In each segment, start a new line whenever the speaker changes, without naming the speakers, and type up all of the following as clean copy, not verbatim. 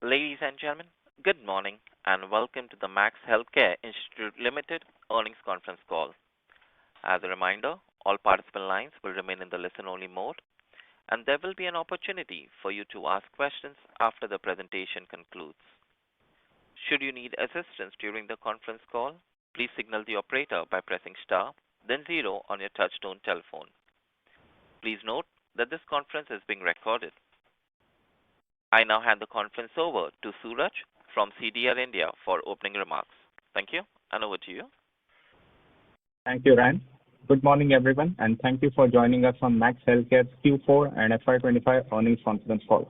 Ladies and gentlemen, good morning and welcome to the Max Healthcare Institute Limited earnings conference call. As a reminder, all participant lines will remain in the listen-only mode, and there will be an opportunity for you to ask questions after the presentation concludes. Should you need assistance during the conference call, please signal the operator by pressing star, then zero on your touch-tone telephone. Please note that this conference is being recorded. I now hand the conference over to Suraj from CDR India for opening remarks. Thank you, and over to you.
Thank you, Ryan. Good morning, everyone, and thank you for joining us on Max Healthcare's Q4 and FY2025 earnings conference call.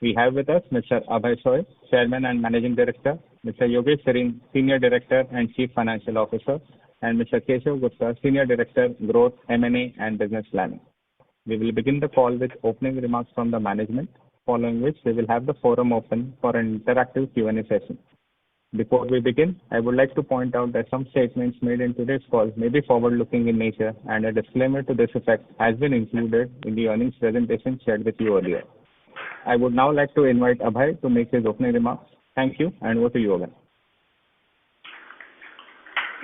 We have with us Mr. Abhay Choi, Chairman and Managing Director, Mr. Yogesh Sareen, Senior Director and Chief Financial Officer, and Mr. Keshav Gupta, Senior Director, Growth, M&A, and Business Planning. We will begin the call with opening remarks from the management, following which we will have the forum open for an interactive Q&A session. Before we begin, I would like to point out that some statements made in today's call may be forward-looking in nature, and a disclaimer to this effect has been included in the earnings presentation shared with you earlier. I would now like to invite Abhay to make his opening remarks. Thank you, and over to you, Abhay.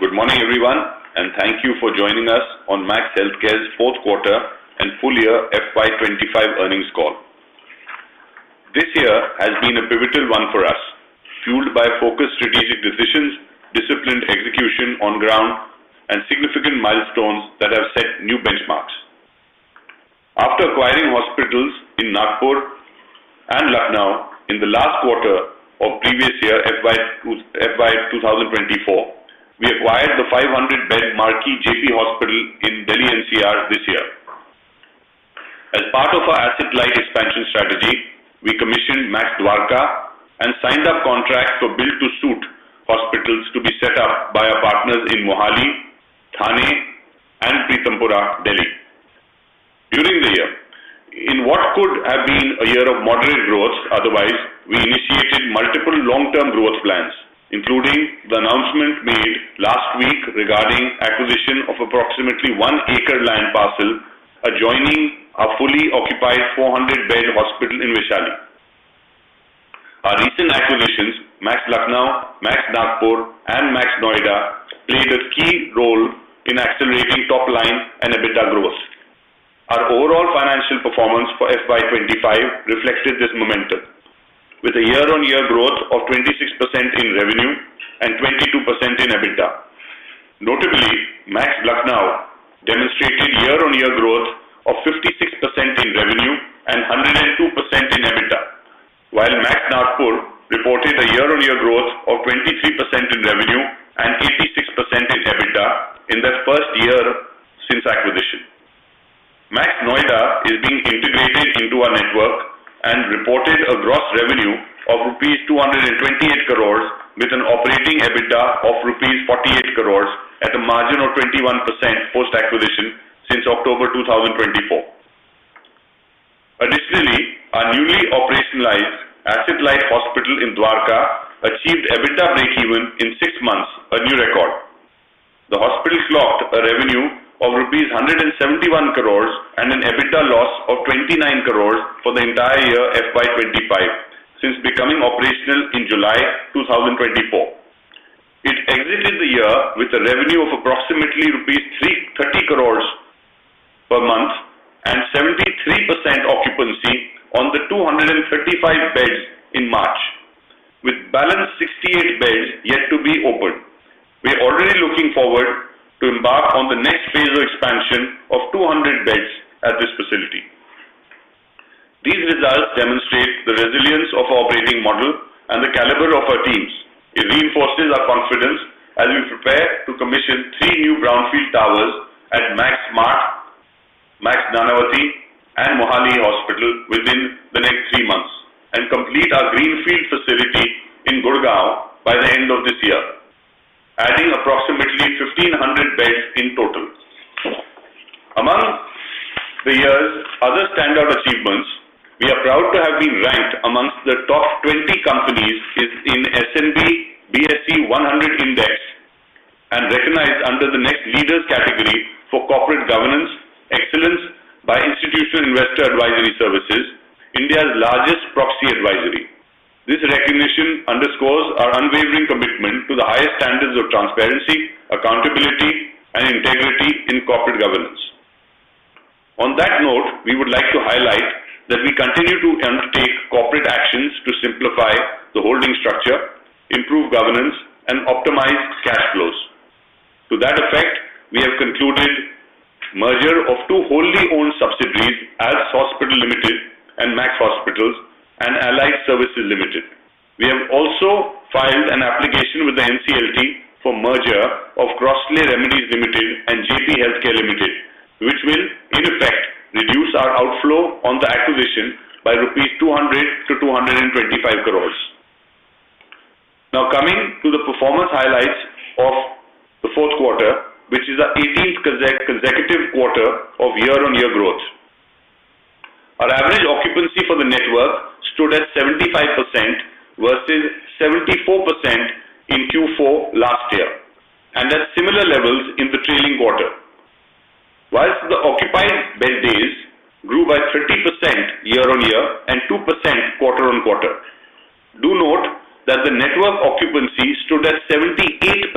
Good morning, everyone, and thank you for joining us on Max Healthcare's fourth quarter and full year FY25 earnings call. This year has been a pivotal one for us, fueled by focused strategic decisions, disciplined execution on ground, and significant milestones that have set new benchmarks. After acquiring hospitals in Nagpur and Lucknow in the last quarter of previous year, FY 2024, we acquired the 500-bed Marquee JP Hospital in Delhi NCR this year. As part of our asset-light expansion strategy, we commissioned Max Dwarka and signed up contracts for build-to-suit hospitals to be set up by our partners in Mohali, Thane, and Pitampura, Delhi. During the year, in what could have been a year of moderate growth, otherwise, we initiated multiple long-term growth plans, including the announcement made last week regarding acquisition of approximately 1 acre land parcel adjoining our fully occupied 400-bed hospital in Vaishali. Our recent acquisitions, Max Lucknow, Max Nagpur, and Max Noida, played a key role in accelerating top line and EBITDA growth. Our overall financial performance for FY25 reflected this momentum, with a year-on-year growth of 26% in revenue and 22% in EBITDA. Notably, Max Lucknow demonstrated year-on-year growth of 56% in revenue and 102% in EBITDA, while Max Nagpur reported a year-on-year growth of 23% in revenue and 86% in EBITDA in their first year since acquisition. Max Noida is being integrated into our network and reported a gross revenue of Rs 228 crores with an operating EBITDA of Rs 48 crores at a margin of 21% post-acquisition since October 2024. Additionally, our newly operationalized asset-light hospital in Dwarka achieved EBITDA break-even in 6 months, a new record. The hospital clocked a revenue of Rs 171 crores and an EBITDA loss of 29 crores for the entire year FY25 since becoming operational in July 2024. It exited the year with a revenue of approximately Rs 30 crores per month and 73% occupancy on the 235 beds in March, with balanced 68 beds yet to be opened. We are already looking forward to embark on the next phase of expansion of 200 beds at this facility. These results demonstrate the resilience of our operating model and the caliber of our teams. It reinforces our confidence as we prepare to commission 3 new brownfield towers at Max Smart, Max Nanavati, and Mohali Hospital within the next 3 months and complete our greenfield facility in Gurgaon by the end of this year, adding approximately 1,500 beds in total. Among the year's other standout achievements, we are proud to have been ranked amongst the top 20 companies in S&P BSE 100 Index and recognized under the Next Leaders category for corporate governance excellence by Institutional Investor Advisory Services, India's largest proxy advisory. This recognition underscores our unwavering commitment to the highest standards of transparency, accountability, and integrity in corporate governance. On that note, we would like to highlight that we continue to undertake corporate actions to simplify the holding structure, improve governance, and optimize cash flows. To that effect, we have concluded merger of two wholly owned subsidiaries, ALPS Hospital Limited and Max Hospitals, and Allied Services Limited. We have also filed an application with the NCLT for merger of Crossley Remedies Limited and JP Healthcare Limited, which will, in effect, reduce our outflow on the acquisition by rupees 200 to 225 crores. Now coming to the performance highlights of the fourth quarter, which is the 18th consecutive quarter of year-on-year growth. Our average occupancy for the network stood at 75% versus 74% in Q4 last year, and at similar levels in the trailing quarter. Whilst the occupied bed days grew by 30% year-on-year and 2% quarter-on-quarter. Do note that the network occupancy stood at 78%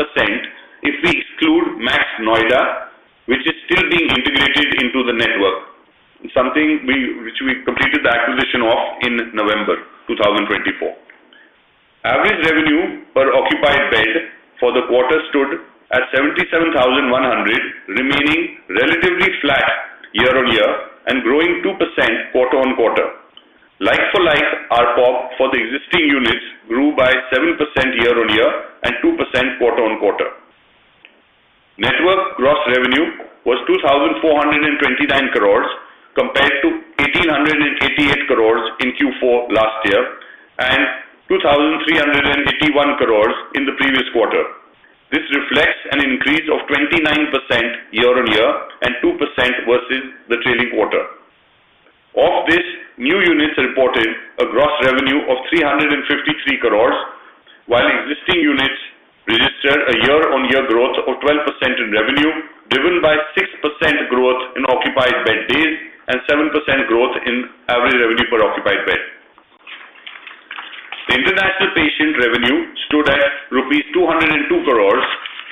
if we exclude Max Noida, which is still being integrated into the network, something which we completed the acquisition of in November 2024. Average revenue per occupied bed for the quarter stood at 77,100, remaining relatively flat year-on-year and growing 2% quarter-on-quarter. Like-for-like ARPOB for the existing units grew by 7% year-on-year and 2% quarter-on-quarter. Network gross revenue was 2,429 crores compared to 1,888 crores in Q4 last year and 2,381 crores in the previous quarter. This reflects an increase of 29% year-on-year and 2% versus the trailing quarter. Of this, new units reported a gross revenue of 353 crores, while existing units registered a year-on-year growth of 12% in revenue, driven by 6% growth in occupied bed days and 7% growth in average revenue per occupied bed. The international patient revenue stood at rupees 202 crores,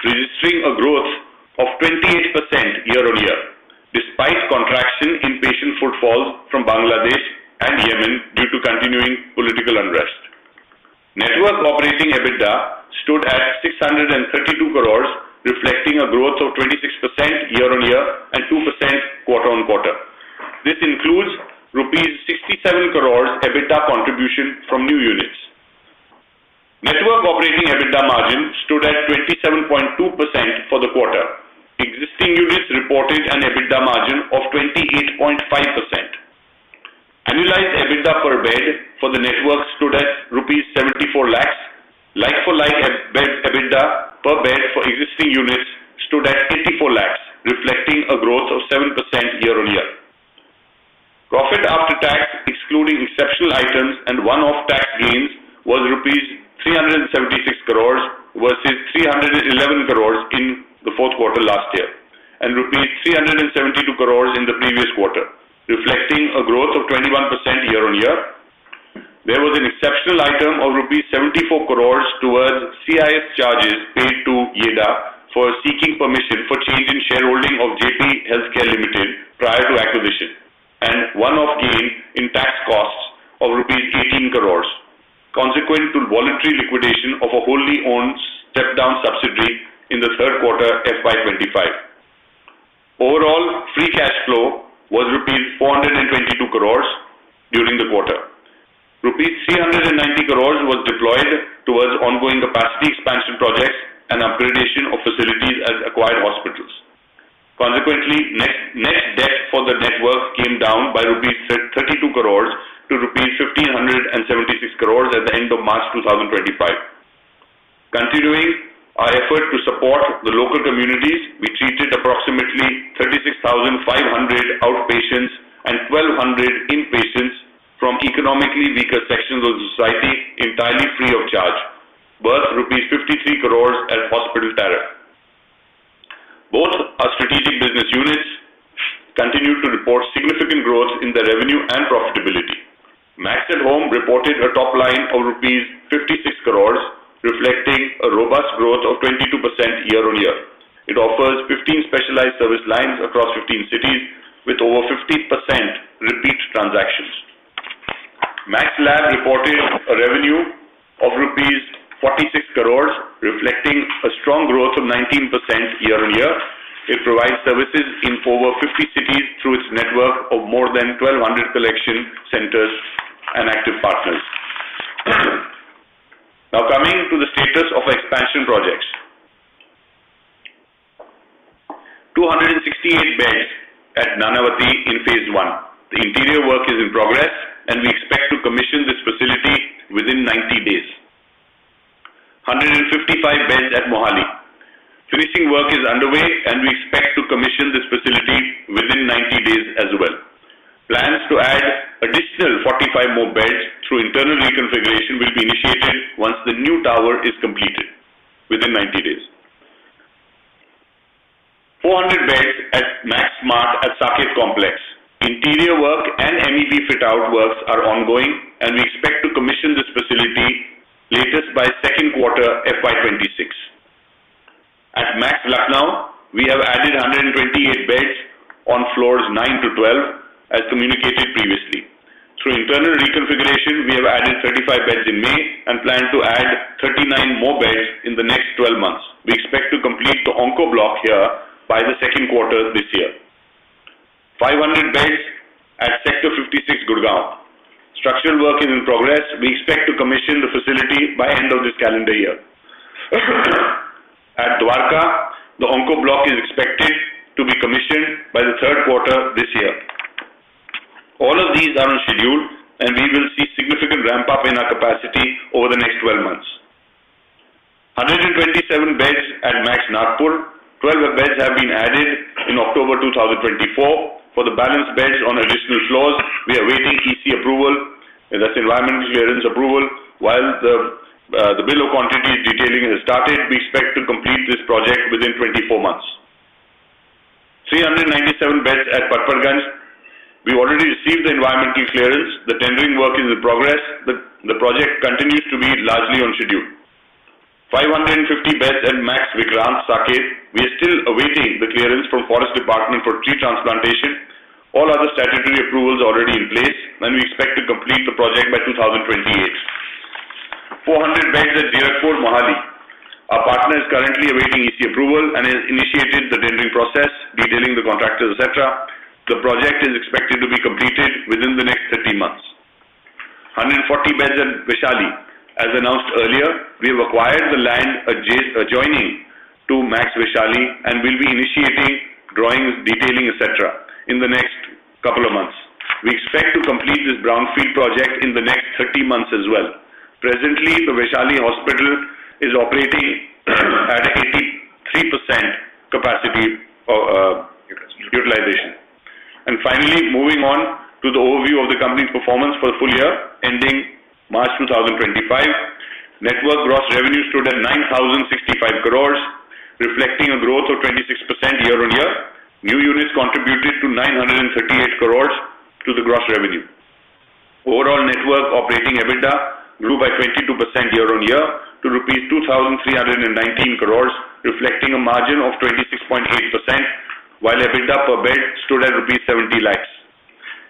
registering a growth of 28% year-on-year, despite contraction in patient footfalls from Bangladesh and Yemen due to continuing political unrest. Network operating EBITDA stood at 632 crores, reflecting a growth of 26% year-on-year and 2% quarter-on-quarter. This includes rupees 67 crores EBITDA contribution from new units. Network operating EBITDA margin stood at 27.2% for the quarter. Existing units reported an EBITDA margin of 28.5%. Annualized EBITDA per bed for the network stood at rupees 74 lakhs. Like-for-like EBITDA per bed for existing units stood at 84 lakhs, reflecting a growth of 7% year-on-year. Profit after tax, excluding exceptional items and one-off tax gains, was rupees 376 crores versus 311 crores in the fourth quarter last year, and rupees 372 crores in the previous quarter, reflecting a growth of 21% year-on-year. There was an exceptional item of rupees 74 crores towards CIS charges paid to YEDA for seeking permission for change in shareholding of JP Healthcare Limited prior to acquisition, and one-off gain in tax costs of rupees 18 crores, consequent to voluntary liquidation of a wholly owned step-down subsidiary in the third quarter FY25. Overall, free cash flow was rupees 422 crores during the quarter. Rupees 390 crores was deployed towards ongoing capacity expansion projects and upgradation of facilities as acquired hospitals. Consequently, net debt for the network came down by rupees 32 crores to rupees 1,576 crores at the end of March 2025. Continuing our effort to support the local communities, we treated approximately 36,500 outpatients and 1,200 inpatients from economically weaker sections of the society entirely free of charge, worth rupees 53 crores at hospital tariff. Both our strategic business units continue to report significant growth in their revenue and profitability. Max at Home reported a top line of rupees 56 crores, reflecting a robust growth of 22% year-on-year. It offers 15 specialized service lines across 15 cities with over 50% repeat transactions. Max Lab reported a revenue of rupees 46 crores, reflecting a strong growth of 19% year-on-year. It provides services in over 50 cities through its network of more than 1,200 collection centers and active partners. Now coming to the status of expansion projects. 268 beds at Nanavati in phase 1. The interior work is in progress and we expect to commission this facility within 90 days. 155 beds at Mohali. Finishing work is underway and we expect to commission this facility within 90 days as well. Plans to add additional 45 more beds through internal reconfiguration will be initiated once the new tower is completed within 90 days. 400 beds at Max Smart at Saket Complex. Interior work and MEP fit-out works are ongoing and we expect to commission this facility latest by second quarter FY26. At Max Lucknow, we have added 128 beds on floors 9 to 12 as communicated previously. Through internal reconfiguration, we have added 35 beds in May and plan to add 39 more beds in the next 12 months. We expect to complete the Onco block here by the second quarter this year. 500 beds at Sector 56 Gurgaon. Structural work is in progress. We expect to commission the facility by end of this calendar year. At Dwarka, the Onco block is expected to be commissioned by the third quarter this year. All of these are on schedule and we will see significant ramp up in our capacity over the next 12 months. 127 beds at Max Nagpur. 12 beds have been added in October 2024. For the balance beds on additional floors, we are waiting EC approval, that's environmental clearance approval. While the bill of quantities detailing has started, we expect to complete this project within 24 months. 397 beds at Patparganj. We already received the environmental clearance. The tendering work is in progress. The project continues to be largely on schedule. 550 beds at Max Vikrant Saket. We are still awaiting the clearance from Forest Department for tree transplantation. All other statutory approvals are already in place and we expect to complete the project by 2028. 400 beds at Zirakpur, Mohali. Our partner is currently awaiting EC approval and has initiated the tendering process, detailing the contractors, etc. The project is expected to be completed within the next 30 months. 140 beds at Vaishali. As announced earlier, we have acquired the land adjoining to Max Vaishali and will be initiating drawings, detailing, etc. in the next couple of months. We expect to complete this brownfield project in the next 30 months as well. Presently, the Vaishali hospital is operating at 83% capacity utilization. And finally, moving on to the overview of the company's performance for the full year ending March 2025. Network gross revenue stood at 9,065 crores, reflecting a growth of 26% year-on-year. New units contributed to 938 crores to the gross revenue. Overall network operating EBITDA grew by 22% year-on-year to rupees 2,319 crores, reflecting a margin of 26.8%, while EBITDA per bed stood at rupees 70 lakhs.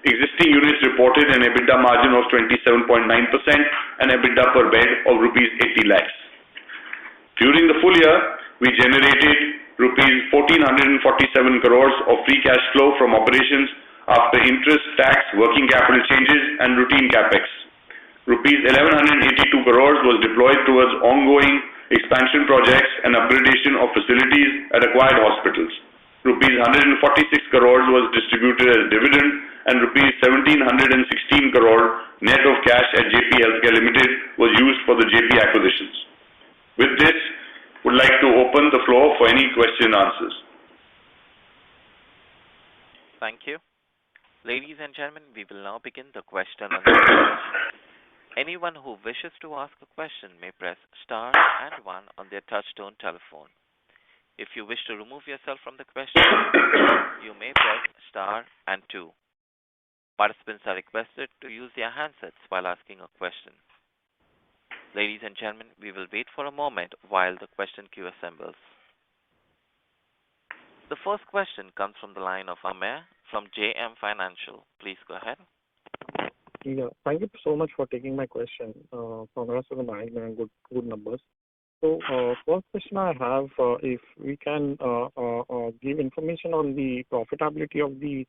Existing units reported an EBITDA margin of 27.9% and EBITDA per bed of rupees 80 lakhs. During the full year, we generated rupees 1,447 crores of free cash flow from operations after interest, tax, working capital changes and routine capex. Rupees 1,182 crores was deployed towards ongoing expansion projects and upgradation of facilities at acquired hospitals. Rupees 146 crores was distributed as dividend and rupees 1,716 crore net of cash at JP Healthcare Limited was used for the JP acquisitions. With this, would like to open the floor for any question and answers.
Thank you. Ladies and gentlemen, we will now begin the question and answer session. Anyone who wishes to ask a question may press star and 1 on their touch-tone telephone. If you wish to remove yourself from the question, you may press star and 2. Participants are requested to use their handsets while asking a question. Ladies and gentlemen, we will wait for a moment while the question queue assembles. The first question comes from the line of Amey from JM Financial. Please go ahead.
Yeah, thank you so much for taking my question. Congrats on the management and good numbers. So, first question I have, if we can give information on the profitability of the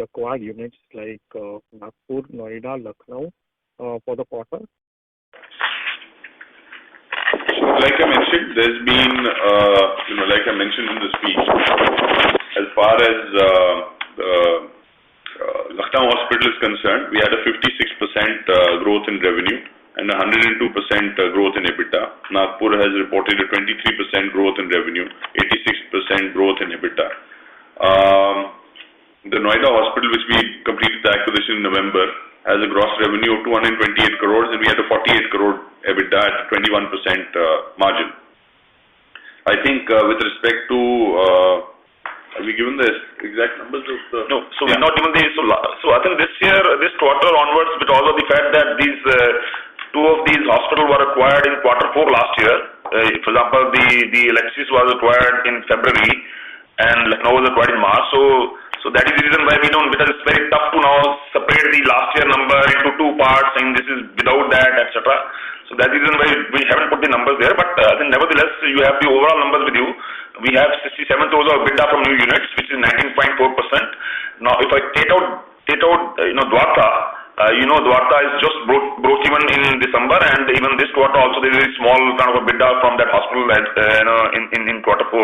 acquired units like Nagpur, Noida, Lucknow for the quarter.
Like I mentioned, there's been, like I mentioned in the speech, as far as Lucknow Hospital is concerned, we had a 56% growth in revenue and 102% growth in EBITDA. Nagpur has reported a 23% growth in revenue, 86% growth in EBITDA. The Noida Hospital, which we completed the acquisition in November, has a gross revenue of 228 crores, and we had a 48 crore EBITDA at 21% margin. I think with respect to, have we given the exact numbers of the...
No, so we're not given the... So I think this year, this quarter onwards, because of the fact that these two of these hospitals were acquired in quarter 4 last year. For example, the Alexis was acquired in February, and Lucknow was acquired in March. So that is the reason why we don't, because it's very tough to now separate the last year number into two parts, and this is without that, etc. So that's the reason why we haven't put the numbers there. But I think nevertheless, you have the overall numbers with you. We have 67 crores of EBITDA from new units, which is 19.4%. Now, if I take out Dwarka, Dwarka is just broke even in December, and even this quarter also there is a small kind of EBITDA from that hospital that in quarter 4.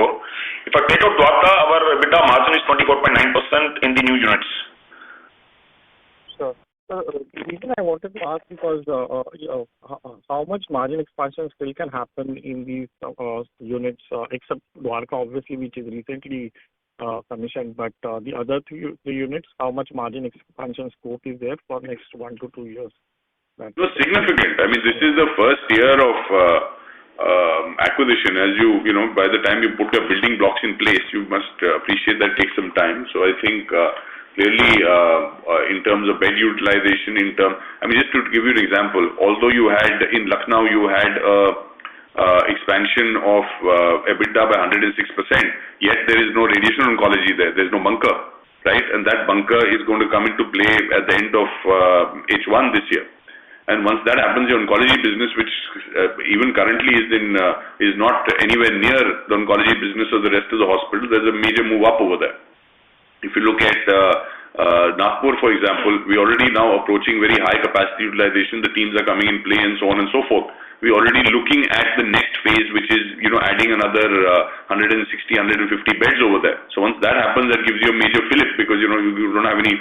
If I take out Dwarka, our EBITDA margin is 24.9% in the new units.
Sure. The reason I wanted to ask because how much margin expansion still can happen in these units, except Dwarka, obviously, which is recently commissioned, but the other three units, how much margin expansion scope is there for next 1 to 2 years?
It was significant. I mean, this is the first year of acquisition. As by the time you put your building blocks in place, you must appreciate that it takes some time. So I think clearly in terms of bed utilization, just to give you an example, although you had in Lucknow, you had expansion of EBITDA by 106%, yet there is no radiation oncology there. There's no bunker, right? And that bunker is going to come into play at the end of H1 this year. And once that happens, your oncology business, which even currently is not anywhere near the oncology business of the rest of the hospital, there's a major move up over there. If you look at Nagpur, for example, we're already now approaching very high capacity utilization. The teams are coming in play and so on and so forth. We're already looking at the next phase, which is, adding another 160, 150 beds over there. So once that happens, that gives you a major fillip because, you don't have any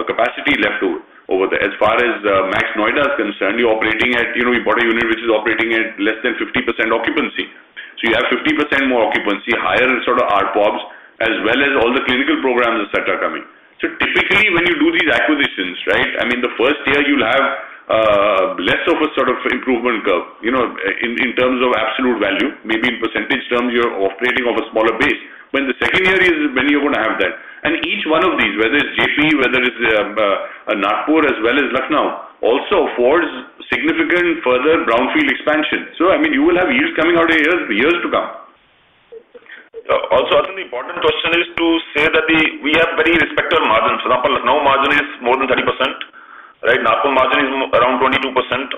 capacity left over there. As far as Max Noida is concerned, you're operating at, we bought a unit which is operating at less than 50% occupancy. So you have 50% more occupancy, higher sort of RPOBs, as well as all the clinical programs, etc. coming. So typically when you do these acquisitions, right, I mean, the first year you'll have less of a sort of improvement curve, in terms of absolute value. Maybe in percentage terms, you're operating off a smaller base. But the second year is when you're going to have that. And each one of these, whether it's JP, whether it's Nagpur as well as Lucknow, also affords significant further brownfield expansion. So, I mean, you will have yields coming out of years to come.
Also, I think the important question is to say that we have very respectable margins. For example, Lucknow margin is more than 30%. Right, Nagpur margin is around 22%,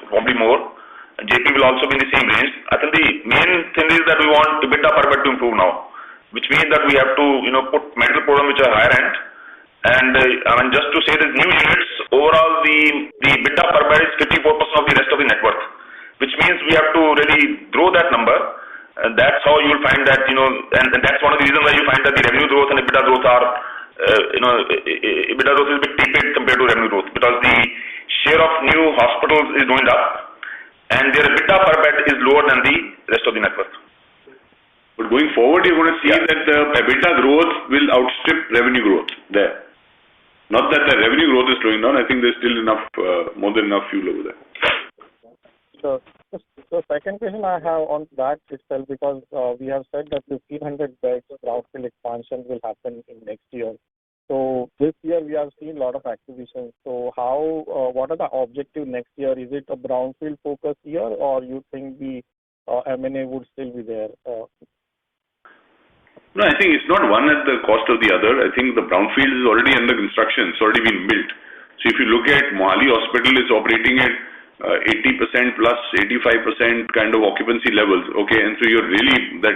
probably more. And JP will also be in the same range. I think the main thing is that we want EBITDA per bed to improve now, which means that we have to, put medical programs which are higher end. And just to say that new units, overall the EBITDA per bed is 54% of the rest of the network, which means we have to really grow that number. And that's how you will find that, and that's one of the reasons why you find that the revenue growth and EBITDA growth are EBITDA growth is a bit tepid compared to revenue growth because the share of new hospitals is going up and their EBITDA per bed is lower than the rest of the network.
But going forward, you're going to see that the EBITDA growth will outstrip revenue growth there. Not that the revenue growth is slowing down. I think there's still enough, more than enough fuel over there.
So second question I have on that itself, because we have said that 1,500 beds brownfield expansion will happen in next year. So this year we have seen a lot of acquisitions. So what are the objectives next year? Is it a brownfield focus year, or you think the M&A would still be there?
No, I think it's not one at the cost of the other. I think the brownfield is already under construction. It's already been built. So if you look at Mohali Hospital, is operating at 80% plus 85% kind of occupancy levels. Okay, and so you're really that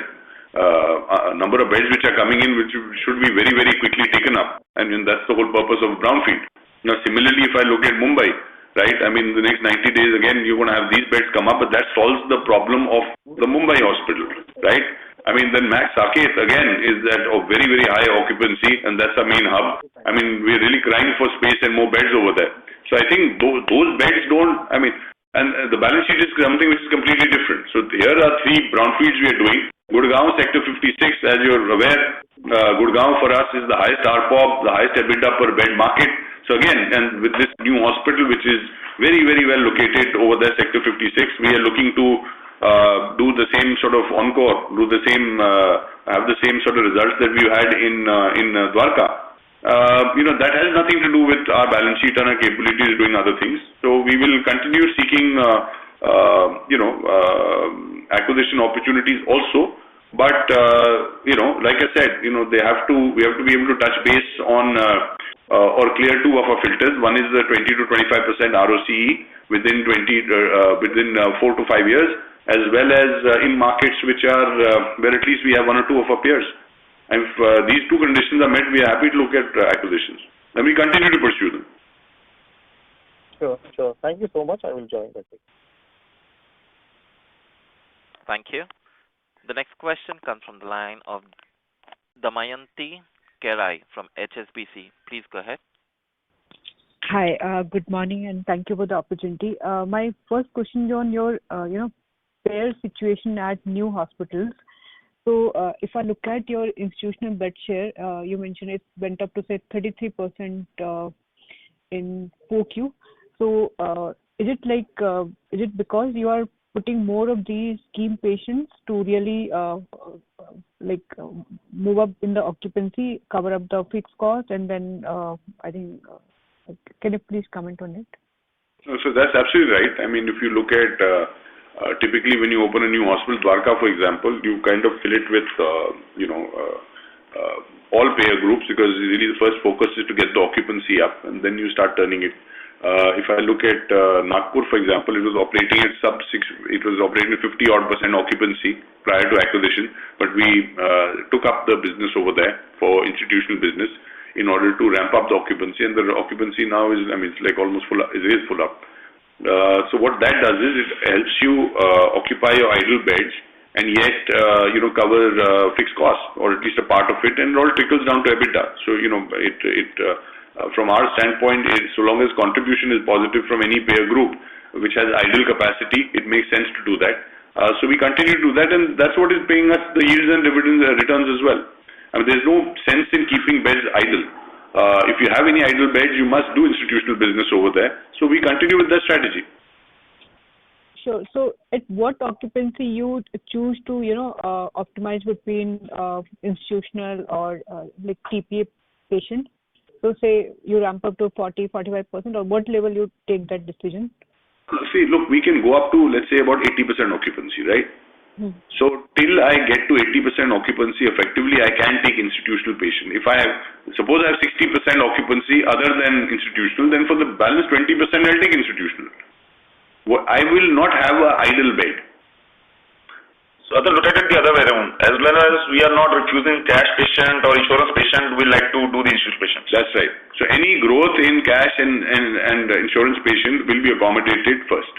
number of beds which are coming in, which should be very, very quickly taken up. I mean, that's the whole purpose of brownfield. Now, similarly, if I look at Mumbai, right, I mean, the next 90 days, again, you're going to have these beds come up, but that solves the problem of the Mumbai hospital, right? I mean, then Max Saket, again, is at a very, very high occupancy, and that's our main hub. I mean, we're really crying for space and more beds over there. So I think those beds don't, I mean, and the balance sheet is something which is completely different. So here are 3 brownfields we are doing. Gurgaon, Sector 56, as you're aware, Gurgaon for us is the highest ARPOB, the highest EBITDA per bed market. So again, and with this new hospital, which is very, very well located over there, Sector 56, we are looking to do the same sort of encore, have the same sort of results that we had in Dwarka. That has nothing to do with our balance sheet and our capabilities doing other things. So we will continue seeking, acquisition opportunities also. But, like I said, we have to be able to touch base on or clear 2 of our filters. One is the 20 to 25% ROCE within 4 to 5 years, as well as in markets which are where at least we have 1 or 2 of our peers. And if these 2 conditions are met, we are happy to look at acquisitions. And we continue to pursue them.
Sure. Thank you so much. I will join that.
Thank you. The next question comes from the line of Damayanti Kerai from HSBC. Please go ahead.
Hi, good morning, and thank you for the opportunity. My first question is on your, payer situation at new hospitals. So, if I look at your institutional bed share, you mentioned it went up to say 33% in 4Q. So, is it because you are putting more of these scheme patients to really move up in the occupancy, cover up the fixed cost, and then I think, can you please comment on it?
So that's absolutely right. I mean, if you look at typically when you open a new hospital, Dwarka, for example, you kind of fill it with all payer groups, because really the first focus is to get the occupancy up, and then you start turning it. If I look at Nagpur, for example, it was operating at it was operating at 50-odd% occupancy prior to acquisition, but we took up the business over there for institutional business in order to ramp up the occupancy, and the occupancy now is, it's like almost full up. It is full up. So what that does is it helps you occupy your idle beds and yet cover fixed costs, or at least a part of it, and it all trickles down to EBITDA. So from our standpoint, so long as contribution is positive from any payer group which has idle capacity, it makes sense to do that. So we continue to do that, and that's what is paying us the yields and dividends returns as well. There's no sense in keeping beds idle. If you have any idle beds, you must do institutional business over there. So we continue with that strategy.
Sure. So at what occupancy you choose to, optimize between institutional or like TPA patients? So say you ramp up to 40-45%, or what level you take that decision?
See, look, we can go up to, let's say, about 80% occupancy, right? So till I get to 80% occupancy effectively, I can take institutional patient. Suppose I have 60% occupancy other than institutional, then for the balance 20%, I'll take institutional. I will not have an idle bed.
So I look at it the other way around. As long as we are not refusing cash patient or insurance patient, we like to do the insurance patients.
That's right. So any growth in cash and insurance patient will be accommodated first.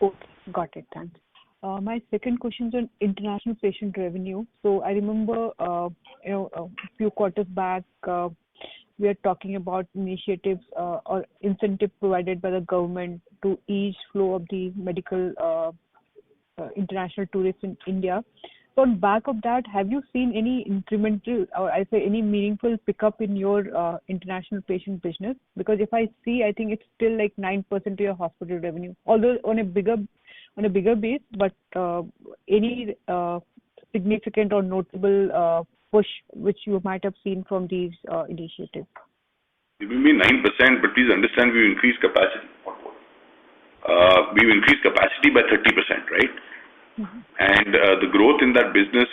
Okay, got it. Thanks. My second question is on international patient revenue. So I remember, a few quarters back, we are talking about initiatives or incentive provided by the government to ease flow of the medical international tourists in India. So on back of that, have you seen any incremental, or I say any meaningful pickup in your international patient business? Because if I see, I think it's still like 9% of your hospital revenue, although on a bigger base. But any significant or notable push which you might have seen from these initiatives?
It will be 9%, but please understand we've increased capacity. We've increased capacity by 30%, right?
Mm-hmm.
And the growth in that business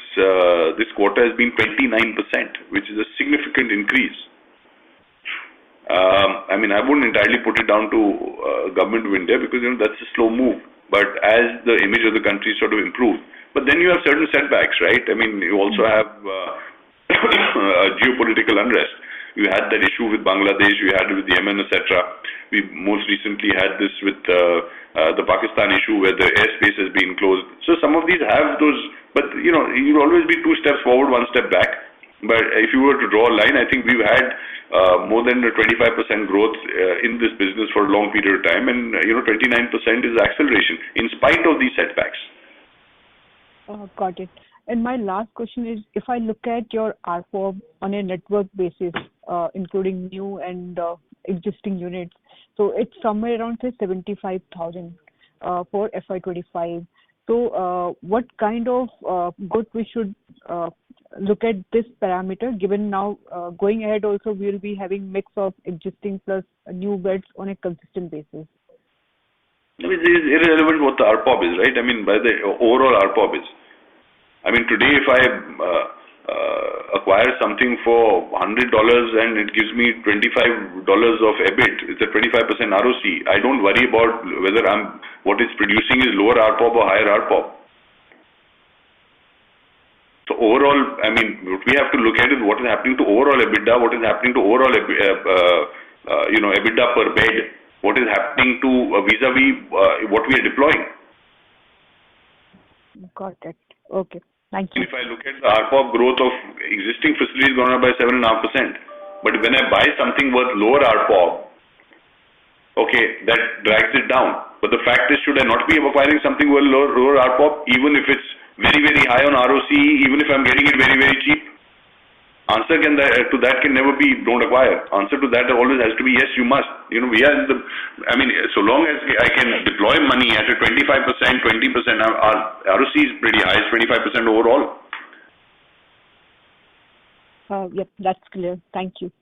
this quarter has been 29%, which is a significant increase. I mean, I wouldn't entirely put it down to government of India because that's a slow move. But as the image of the country sort of improves, but then you have certain setbacks, right? I mean, you also have geopolitical unrest. You had that issue with Bangladesh, you had it with Yemen, etc. We most recently had this with the Pakistan issue where the airspace has been closed. So some of these have those, but you'll always be 2 steps forward, 1 step back. But if you were to draw a line, I think we've had more than a 25% growth in this business for a long period of time, and 29% is acceleration in spite of these setbacks.
Got it. And my last question is, if I look at your ARPOB on a network basis, including new and existing units, so it's somewhere around, say, 75,000 for FY25. So what kind of growth we should look at this parameter, given now going ahead also we will be having mix of existing plus new beds on a consistent basis?
I mean, it is irrelevant what the ARPOB is, right? I mean, by the overall ARPOB is. I mean, today if I acquire something for $100 and it gives me $25 of EBIT, it's a 25% ROC. I don't worry about whether what it's producing is lower ARPOB or higher ARPOB. So overall, I mean, what we have to look at is what is happening to overall EBITDA, what is happening to overall EBITDA per bed, what is happening to vis-a-vis what we are deploying.
Got it. Okay. Thank you.
If I look at the ARPOB growth of existing facilities gone up by 7.5%, but when I buy something worth lower ARPOB, okay, that drags it down. But the fact is, should I not be acquiring something worth lower ARPOB, even if it's very, very high on ROC, even if I'm getting it very, very cheap? Answer to that can never be don't acquire. Answer to that always has to be yes, you must. We are so long as I can deploy money at a 25%, 20%, our ROC is pretty high, it's 25% overall.
Yep, that's clear. Thank you.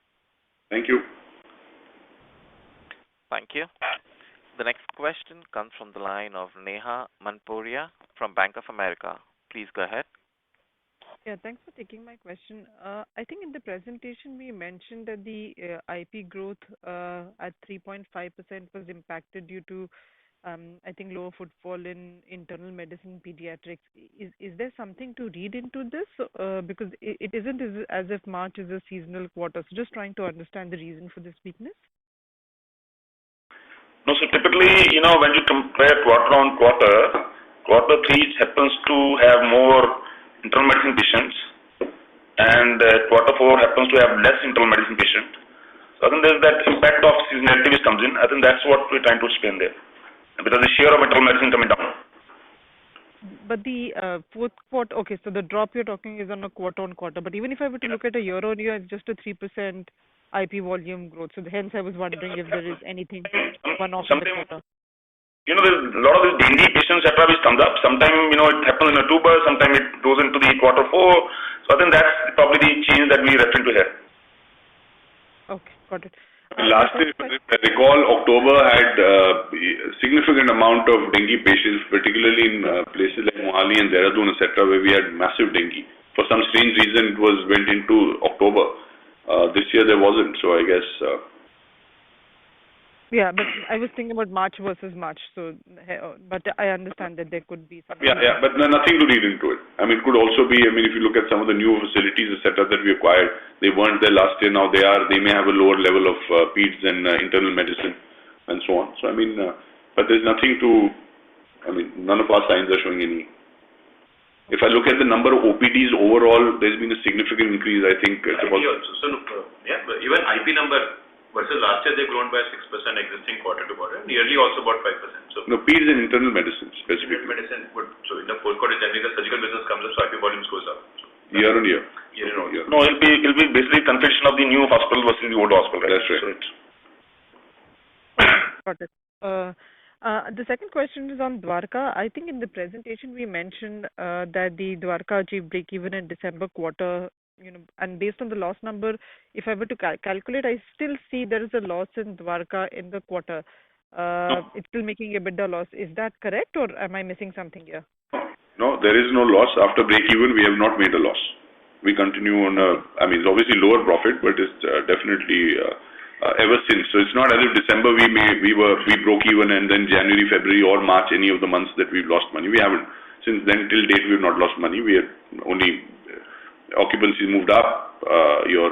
Thank you.
Thank you. The next question comes from the line of Neha Manpuria from Bank of America. Please go ahead.
Yeah, thanks for taking my question. I think in the presentation we mentioned that the IP growth at 3.5% was impacted due to, I think, lower footfall in internal medicine pediatrics. Is there something to read into this? Because it isn't as if March is a seasonal quarter. So just trying to understand the reason for this weakness.
No, so typically, when you compare quarter on quarter, quarter 3 happens to have more internal medicine patients, and quarter 4 happens to have less internal medicine patients. So I think there's that impact of seasonality which comes in. I think that's what we're trying to explain there, because the share of internal medicine coming down.
But the fourth quarter, okay, so the drop you're talking is on a quarter on quarter. But even if I were to look at a year on year, it's just a 3% IP volume growth. So hence I was wondering if there is anything one-off in the quarter.
There's a lot of these dengue patients, etc., which comes up. Sometimes, it happens in October, sometimes it goes into the quarter 4. So I think that's probably the change that we're referring to here.
Okay, got it.
Last year, if I recall, October had a significant amount of dengue patients, particularly in places like Mohali and Dehradun, etc., where we had massive dengue. For some strange reason, it went into October. This year there wasn't, so I guess...
Yeah, but I was thinking about March versus March. So, but I understand that there could be some.
Yeah, but nothing to read into it. I mean, it could also be. I mean, if you look at some of the new facilities, etc., that we acquired, they weren't there last year. Now they are. They may have a lower level of peds and internal medicine, and so on. So I mean, but there's nothing to. I mean, none of our signs are showing any. If I look at the number of OPDs overall, there's been a significant increase. I think it's about.
So look, but even IP number versus last year, they've grown by 6% existing quarter to quarter, nearly also about 5%. So
no, peds and internal medicine specifically.
Internal medicine, so in the fourth quarter, generally the surgical business comes up, so IP volumes goes up. So
year on year.
No, it'll be basically configuration of the new hospital versus the old hospital. Right?
That's right.
Got it. The second question is on Dwarka. I think in the presentation we mentioned that the Dwarka achieved break even in December quarter and based on the loss number, if I were to calculate, I still see there is a loss in Dwarka in the quarter. It's still making a EBITDA loss. Is that correct, or am I missing something here?
No, there is no loss. After break even, we have not made a loss. We continue on it's obviously lower profit, but it's definitely ever since. So it's not as if December we broke even, and then January, February, or March, any of the months that we've lost money. We haven't. Since then till date, we've not lost money. We are only occupancy moved up. Your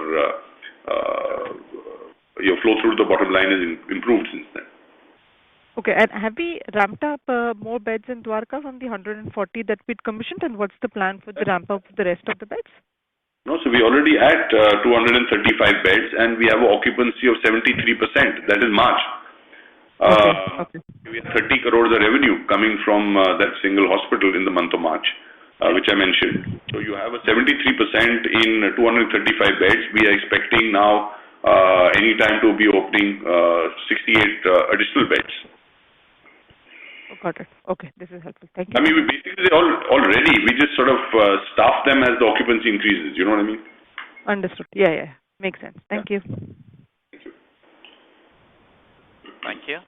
flow through to the bottom line has improved since then.
Okay, and have we ramped up more beds in Dwarka from the 140 that we'd commissioned, and what's the plan for the ramp up of the rest of the beds?
No, so we already at 235 beds, and we have an occupancy of 73%. That is March.
Okay.
We have 30 crores of revenue coming from that single hospital in the month of March, which I mentioned. So you have a 73% in 235 beds. We are expecting now anytime to be opening 68 additional beds.
Oh, got it. Okay, this is helpful. Thank you.
I mean, we basically already, we just sort of staff them as the occupancy increases. You know what I mean?
Understood. Yeah. Makes sense. Thank you.
Thank you.
Thank you.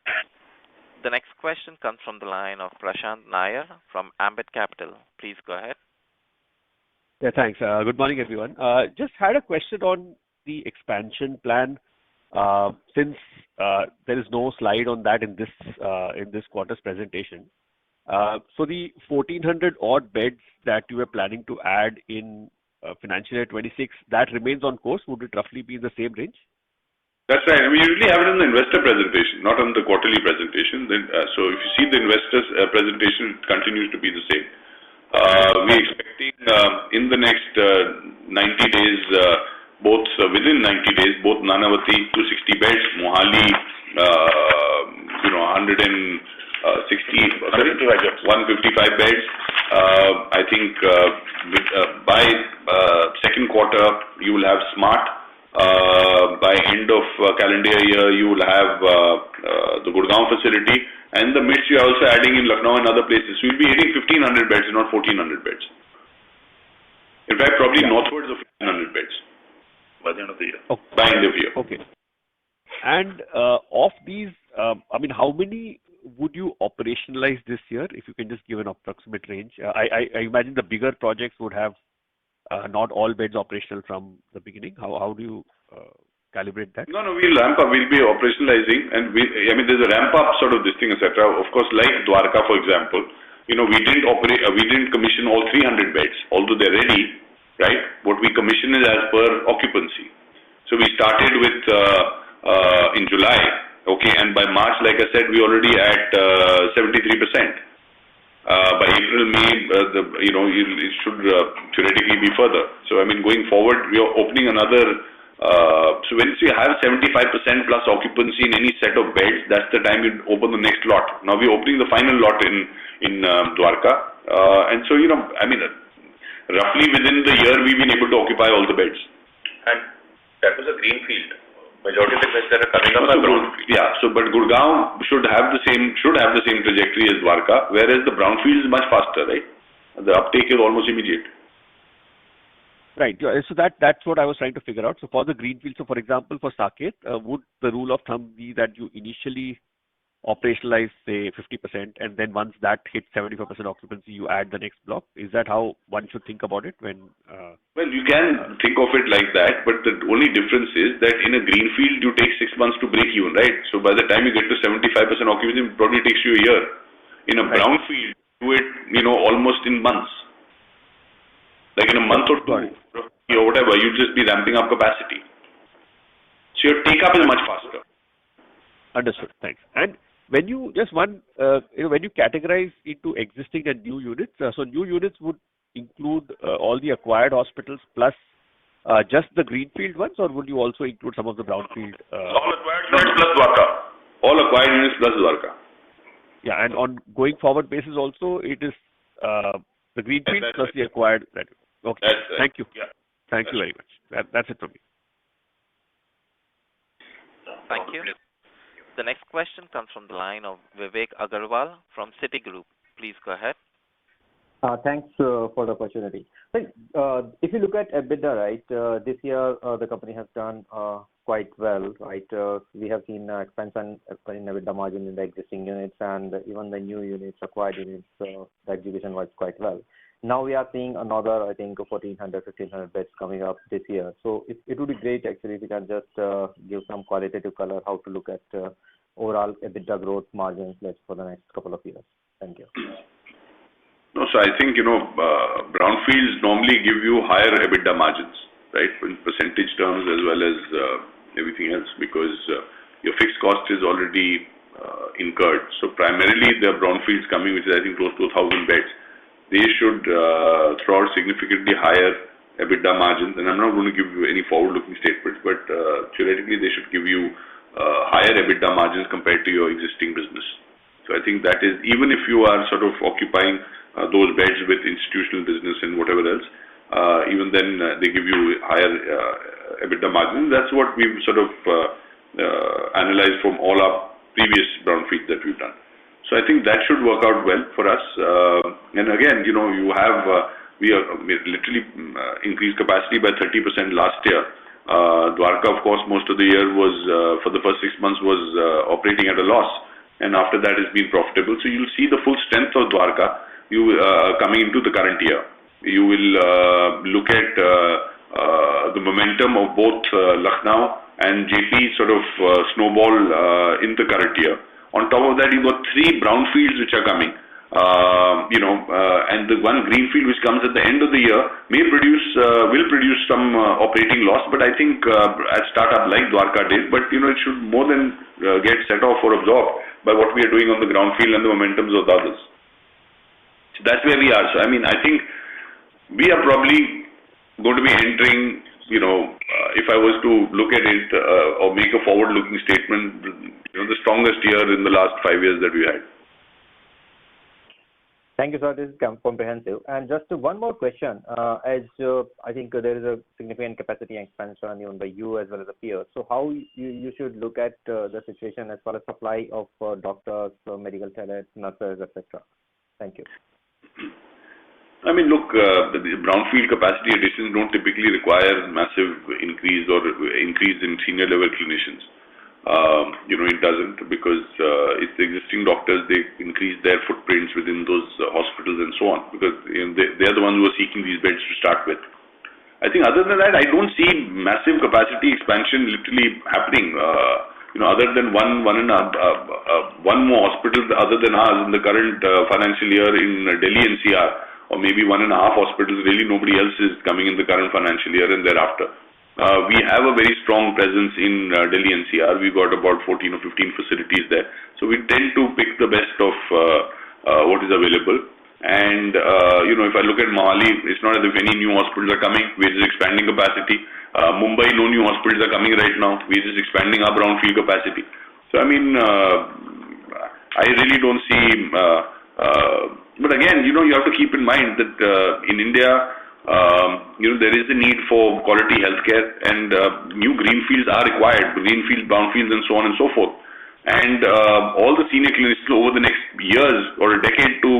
The next question comes from the line of Prashant Nair from Ambit Capital. Please go ahead.
Yeah, thanks. Good morning, everyone. Just had a question on the expansion plan. Since there is no slide on that in this quarter's presentation, so the 1,400 odd beds that you were planning to add in financial year 26, that remains on course. Would it roughly be in the same range?
That's right. We usually have it in the investor presentation, not on the quarterly presentation. So if you see the investors presentation, it continues to be the same. We're expecting in the next 90 days, within 90 days, both Nanavati 260 beds, Mohali 155 beds. I think by second quarter you will have Smart. By end of calendar year you will have the Gurgaon facility, and the MITs you are also adding in Lucknow and other places. So we'll be hitting 1,500 beds, not 1,400 beds. In fact, probably northwards of 1,500 beds by the end of the year.
Okay.
By end of year.
Okay. And of these, how many would you operationalize this year? If you can just give an approximate range. I imagine the bigger projects would have not all beds operational from the beginning. How do you calibrate that?
No, we'll ramp up. We'll be operationalizing, and there's a ramp up sort of this thing, etc. Of course, like Dwarka, for example, we didn't commission all 300 beds, although they're ready, right? What we commission is as per occupancy. So we started with in July, okay, and by March, like I said, we already at 73%. By April, May, it should theoretically be further. So going forward, we are opening another. So when you have 75% plus occupancy in any set of beds, that's the time you open the next lot. Now we're opening the final lot in Dwarka, and so roughly within the year we've been able to occupy all the beds.
And that was a greenfield. Majority of the beds that are coming up are brownfield.
Yeah. So, but Gurgaon should have the same trajectory as Dwarka, whereas the brownfield is much faster, right? The uptake is almost immediate.
Right. So that's what I was trying to figure out. So for the greenfield, so for example, for Saket, would the rule of thumb be that you initially operationalize, say, 50%, and then once that hits 75% occupancy, you add the next block? Is that how one should think about it? Well,
you can think of it like that, but the only difference is that in a greenfield, you take 6 months to break even, right? So by the time you get to 75% occupancy, it probably takes you a year. In a brownfield, you do it, almost in months. Like in a month or two, or whatever, you just be ramping up capacity. So your take-up is much faster.
Understood. Thanks. And when you when you categorize into existing and new units, so new units would include all the acquired hospitals plus just the greenfield ones, or would you also include some of the brownfield?
All acquired units plus Dwarka. All acquired units plus Dwarka.
Yeah, and on going forward basis also, it is the greenfield plus the acquired. Right. Okay. Thank you.
Yeah.
Thank you very much. That's it from me.
Thank you. The next question comes from the line of Vivek Agarwal from Citigroup. Please go ahead.
Thanks for the opportunity. If you look at EBITDA, right, this year the company has done quite well, right? We have seen expansion in EBITDA margin in the existing units and even the new units, acquired units, the execution was quite well. Now we are seeing another, I think, 1,400, 1,500 beds coming up this year. So it would be great actually if you can just give some qualitative color how to look at overall EBITDA growth margins for the next couple of years. Thank you.
No, so I think, brownfields normally give you higher EBITDA margins, right, in percentage terms as well as everything else, because your fixed cost is already incurred. So primarily the brownfields coming, which is I think close to 1,000 beds, they should throw out significantly higher EBITDA margins. And I'm not going to give you any forward-looking statements, but theoretically they should give you higher EBITDA margins compared to your existing business. So I think that is, even if you are sort of occupying those beds with institutional business and whatever else, even then they give you higher EBITDA margins. That's what we've sort of analyzed from all our previous brownfields that we've done. So I think that should work out well for us. And again, you have, we literally increased capacity by 30% last year. Dwarka, of course, most of the year was, for the first 6 months was operating at a loss. And after that it's been profitable. So you'll see the full strength of Dwarka coming into the current year. You will look at the momentum of both Lucknow and JP sort of snowball in the current year. On top of that, you've got 3 brownfields which are coming. And the one greenfield which comes at the end of the year will produce some operating loss. But I think at startup like Dwarka did, but it should more than get set off or absorbed by what we are doing on the groundfield and the momentums of the others. So that's where we are. So I mean, I think we are probably going to be entering, if I was to look at it or make a forward-looking statement, the strongest year in the last 5 years that we had.
Thank you, sir. This is comprehensive. And just one more question. As I think there is a significant capacity expansion on the you as well as the peers. So how you should look at the situation as far as supply of doctors, medical talent, nurses, etc. Thank you.
I mean, look, the brownfield capacity additions don't typically require massive increase or increase in senior level clinicians. It doesn't, because it's the existing doctors, they increase their footprints within those hospitals and so on, because they're the ones who are seeking these beds to start with. I think other than that, I don't see massive capacity expansion literally happening. Other than one more hospital other than ours in the current financial year in Delhi NCR, or maybe 1.5 hospitals, really nobody else is coming in the current financial year and thereafter. We have a very strong presence in Delhi NCR. We've got about 14 or 15 facilities there. So we tend to pick the best of what is available. And, if I look at Mohali, it's not as if any new hospitals are coming. We're just expanding capacity. Mumbai, no new hospitals are coming right now. We're just expanding our brownfield capacity. So, I mean, I really don't see... but again, you have to keep in mind that in India, there is a need for quality healthcare, and new greenfields are required, greenfields, brownfields, and so on and so forth. And all the senior clinicians over the next years or a decade to,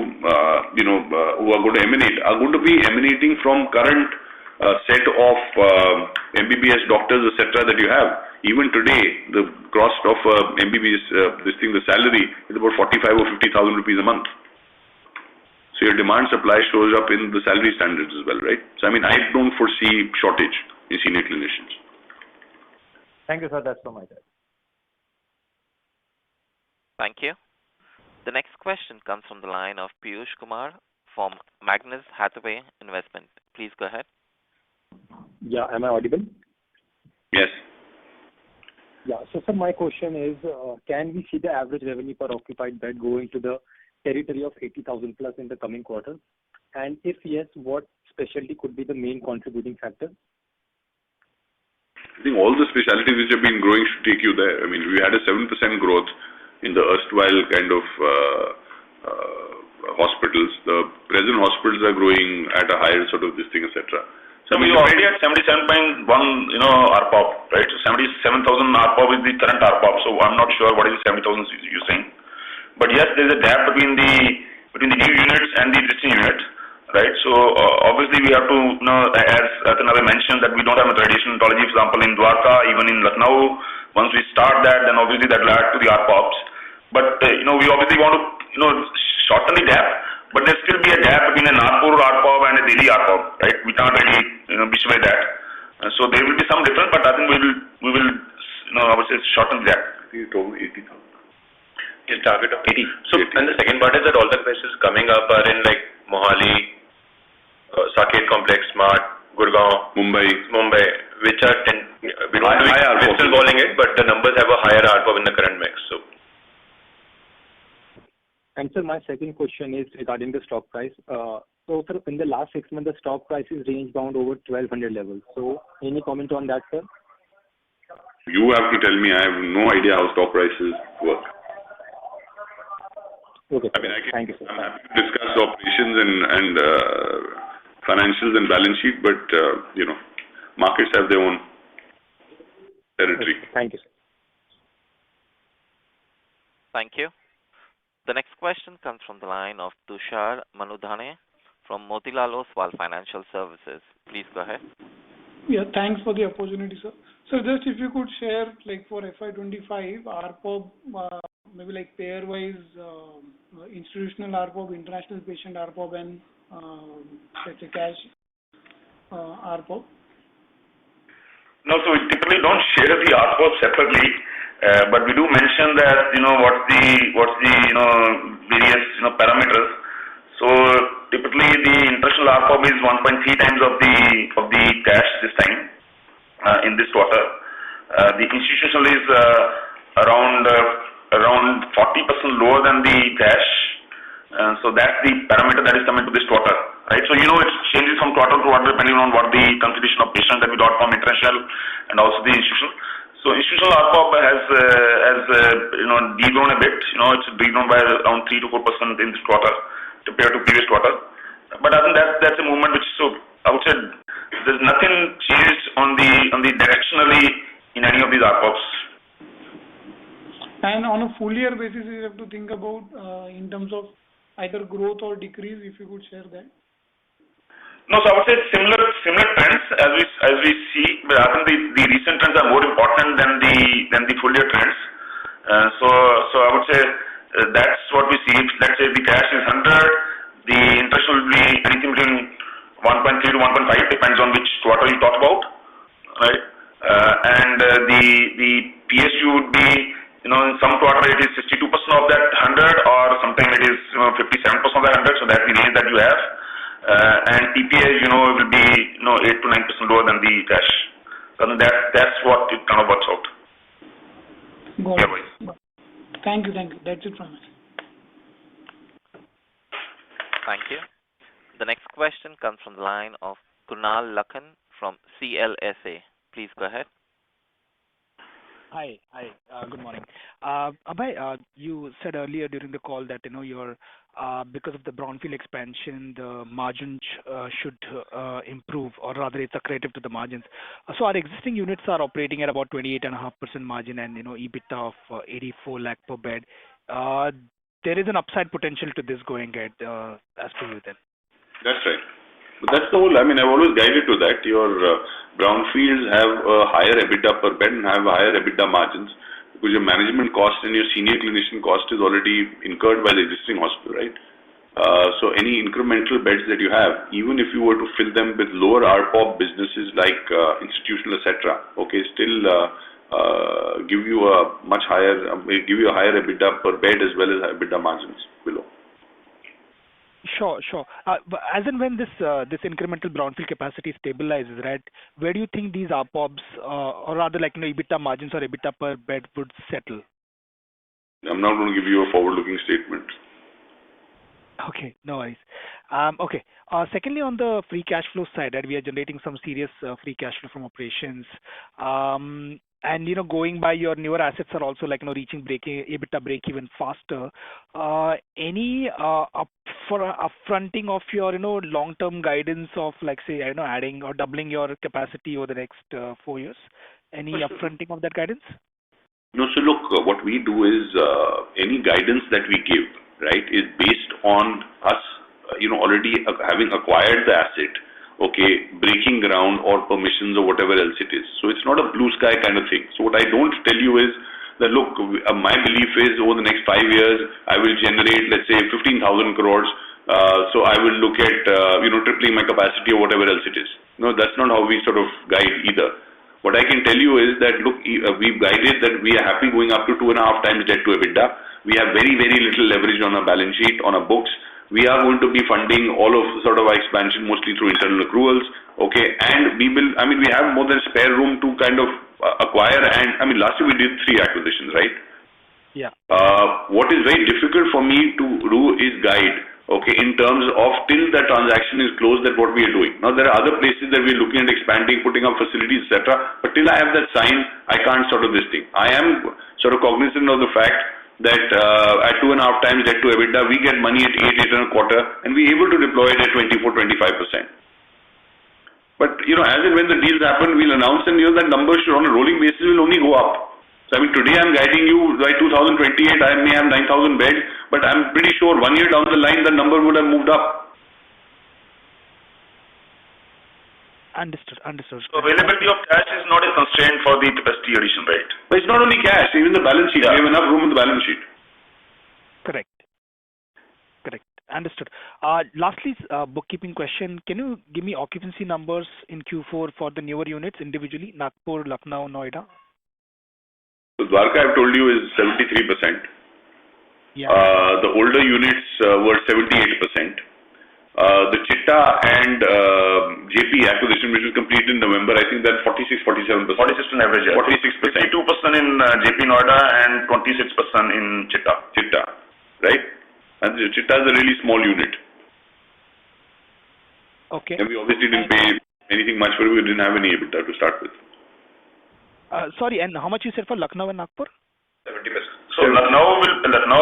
who are going to emanate, are going to be emanating from current set of MBBS doctors, etc. that you have. Even today, the cost of MBBS, the salary is about 45 or 50,000 rupees a month. So your demand supply shows up in the salary standards as well, right? So I mean, I don't foresee shortage in senior clinicians.
Thank you, sir. That's from my side.
Thank you. The next question comes from the line of Piyush Kumar from Magnus Hathaway Investment. Please go ahead.
Yeah, am I audible?
Yes.
Yeah, so sir, my question is, can we see the average revenue per occupied bed going to the territory of 80,000 plus in the coming quarter? And if yes, what specialty could be the main contributing factor?
I think all the specialties which have been growing should take you there. I mean, we had a 7% growth in the erstwhile kind of hospitals. The present hospitals are growing at a higher sort of this thing, etc.
So we are already at 77.1, ARPOB, right? So 77,000 ARPOB is the current ARPOB. So I'm not sure what is 70,000 you're saying. But yes, there is a gap between the new units and the existing units. right? So obviously we have to, as Atin mentioned, that we don't have a traditional oncology, for example, in Dwarka, even in Lucknow. Once we start that, then obviously that will add to the ARPOBs. But we obviously want to shorten the gap, but there still be a gap between a Nagpur ARPOB and a Delhi ARPOB, right? We can't really wish away that. So there will be some difference, but I think we will I would say shorten the gap.
You told me 80,000.
His target of 80. So, and the second part is that all the places coming up are in like Mohali, Saket Complex, Smart, Gurgaon, Mumbai, which are we're still calling it, but the numbers have a higher ARPOB in the current mix. So.
And sir, my second question is regarding the stock price. So sir, in the last 6 months, the stock price is range bound over 1200 levels. So any comment on that, sir?
You have to tell me. I have no idea how stock prices work.
Okay.
I mean,
thank you, sir.
I'm happy to discuss operations and financials and balance sheet, but markets have their own territory.
Okay. Thank you, sir.
Thank you. The next question comes from the line of Tushar Manudhane from Motilal Oswal Financial Services. Please go ahead.
Yeah, thanks for the opportunity, sir. So just if you could share, like for FY25, ARPOB, maybe like pair-wise, institutional ARPOB, international patient ARPOB, and let's say cash ARPOB.
No, so we typically don't share the ARPOB separately, but we do mention that what's the various parameters. So typically the international ARPOB is 1.3 times of the cash this time in this quarter. The institutional is around 40% lower than the cash. So that's the parameter that is coming to this quarter, right? So it changes from quarter to quarter depending on what the contribution of patients that we got from international and also the institutional. So institutional ARPOB has degrown a bit. It's degrown by around 3 to 4% in this quarter compared to previous quarter. But I think that's a movement which, so I would say there's nothing changed on the directionally in any of these ARPOBs.
And on a full year basis, you have to think about in terms of either growth or decrease, if you could share that.
No, so I would say similar trends as we see, but I think the recent trends are more important than the full year trends. So I would say that's what we see. If, let's say the cash is 100, the interest will be anything between 1.3 to 1.5, depends on which quarter you talk about, right? And the PSU would be, in some quarter it is 62% of that 100, or sometimes it is 57% of that 100. So that's the range that you have. And TPA, will be 8 to 9% lower than the cash. So that's what it kind of works out.
Got it. Thank you. That's it from me.
Thank you. The next question comes from the line of Kunal Lakhan from CLSA. Please go ahead.
Hi. Good morning. Abhay, you said earlier during the call that your because of the brownfield expansion, the margins should improve, or rather, it's accretive to the margins. So our existing units are operating at about 28.5% margin, and EBITDA of 84 lakh per bed. There is an upside potential to this going ahead, as per you then.
That's right. But that's the whole, I've always guided to that. Your brownfields have a higher EBITDA per bed and have higher EBITDA margins because your management cost and your senior clinician cost is already incurred by the existing hospital, right? So any incremental beds that you have, even if you were to fill them with lower ARPOB businesses like institutional, etc., okay, still give you a much higher, give you a higher EBITDA per bed as well as EBITDA margins below.
Sure. But as and when this incremental brownfield capacity stabilizes, right, where do you think these ARPOBs, or rather like EBITDA margins or EBITDA per bed would settle?
I'm not going to give you a forward-looking statement.
Okay, no worries. Okay. Secondly, on the free cash flow side, right, we are generating some serious free cash flow from operations. And going by your newer assets are also like reaching EBITDA break even faster. Any upfronting of your long-term guidance of like say adding or doubling your capacity over the next 4 years? Any upfronting of that guidance?
No, so look, what we do is any guidance that we give, right, is based on us already having acquired the asset, okay, breaking ground or permissions or whatever else it is. So it's not a blue sky kind of thing. So what I don't tell you is that, look, my belief is over the next 5 years, I will generate, let's say, 15,000 crores. So I will look at, tripling my capacity or whatever else it is. No, that's not how we sort of guide either. What I can tell you is that, look, we've guided that we are happy going up to 2.5 times debt to EBITDA. We have very, very little leverage on our balance sheet, on our books. We are going to be funding all of sort of our expansion mostly through internal accruals, okay? And we have more than spare room to kind of acquire. And last year we did 3 acquisitions, right?
Yeah.
What is very difficult for me to do is guide, okay, in terms of till the transaction is closed, that what we are doing. Now, there are other places that we are looking at expanding, putting up facilities, etc. But till I have that sign, I can't sort of this thing. I am sort of cognizant of the fact that at 2.5 times debt to EBITDA, we get money at 8.25, and we're able to deploy it at 24-25%. But, as and when the deals happen, we'll announce, and that number should, on a rolling basis, will only go up. So, today I'm guiding you by 2028, I may have 9,000 beds, but I'm pretty sure 1 year down the line, the number would have moved up.
Understood.
So availability of cash is not a constraint for the capacity addition, right?
But it's not only cash, even the balance sheet. Yeah. We have enough room in the balance sheet.
Correct. Understood. Lastly, bookkeeping question. Can you give me occupancy numbers in Q4 for the newer units individually? Nagpur, Lucknow, Noida?
So Dwarka, I've told you, is 73%.
Yeah.
The older units were 78%. The Chitta and JP acquisition, which was completed in November, I think that 46-47%.
46 on average, yeah.
46%.
52% in JP Noida and 26% in Chitta.
Right? And the Chitta is a really small unit.
Okay.
And we obviously didn't pay anything much for it. We didn't have any EBITDA to start with.
Sorry, and how much you said for Lucknow and Nagpur?
70%. So Lucknow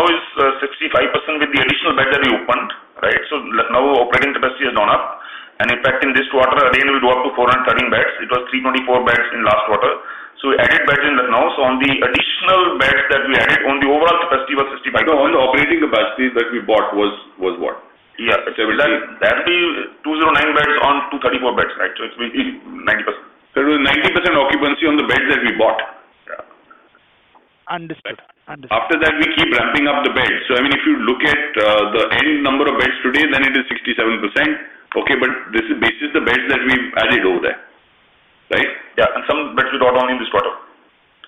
is 65% with the additional bed that we opened, right? So Lucknow operating capacity has gone up, and in fact in this quarter again we go up to 413 beds. It was 324 beds in last quarter. So we added beds in Lucknow. So on the additional beds that we added, on the overall capacity was 65%.
No, on the operating capacity that we bought was what?
Yeah, that will be 209 beds on 234 beds, right? So it's 90%.
So it was 90% occupancy on the beds that we bought.
Yeah.
Understood.
After that, we keep ramping up the beds. So, if you look at the end number of beds today, then it is 67%. Okay, but this is basis the beds that we've added over there. Right?
Yeah, and some beds we got only in this quarter,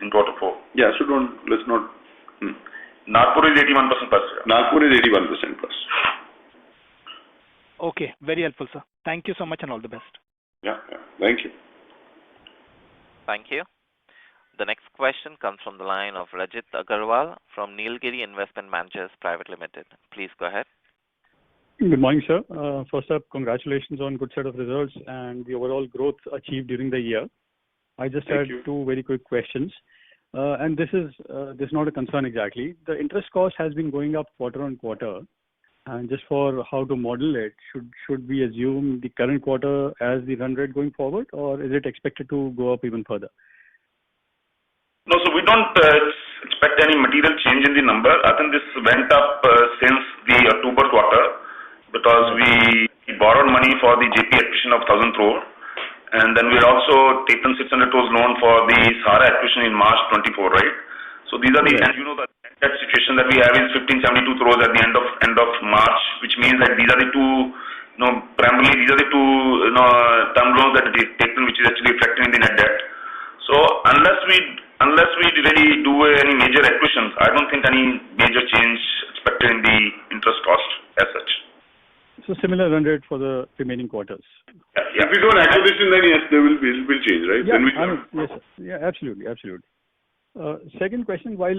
in quarter 4.
Yeah, so let's not.
Nagpur is 81% plus.
Yeah. Nagpur is 81% plus.
Okay, very helpful, sir. Thank you so much and all the best.
Yeah. Thank you.
Thank you. The next question comes from the line of Rajit Agarwal from Nilgiri Investment Managers Private Limited. Please go ahead.
Good morning, sir. First up, congratulations on good set of results and the overall growth achieved during the year. I just had 2 very quick questions. And this is not a concern exactly. The interest cost has been going up quarter on quarter. And just for how to model it, should we assume the current quarter as the run rate going forward, or is it expected to go up even further?
No, so we don't expect any material change in the number. I think this went up since the October quarter because we borrowed money for the JP acquisition of 1,000 crore, and then we also taken 600 crores loan for the Sahara acquisition in March 24, right? So these are the, and the that situation that we have is 1572 crores at the end of March, which means that these are the two, primarily these are the two, term loans that we taken, which is actually reflecting in the net debt. So unless we really do any major acquisitions, I don't think any major change expected in the interest cost as such.
So similar run rate for the remaining quarters.
Yeah. If we do an acquisition, then yes, there will change, right?
Yeah, yes, yeah, absolutely. Second question, while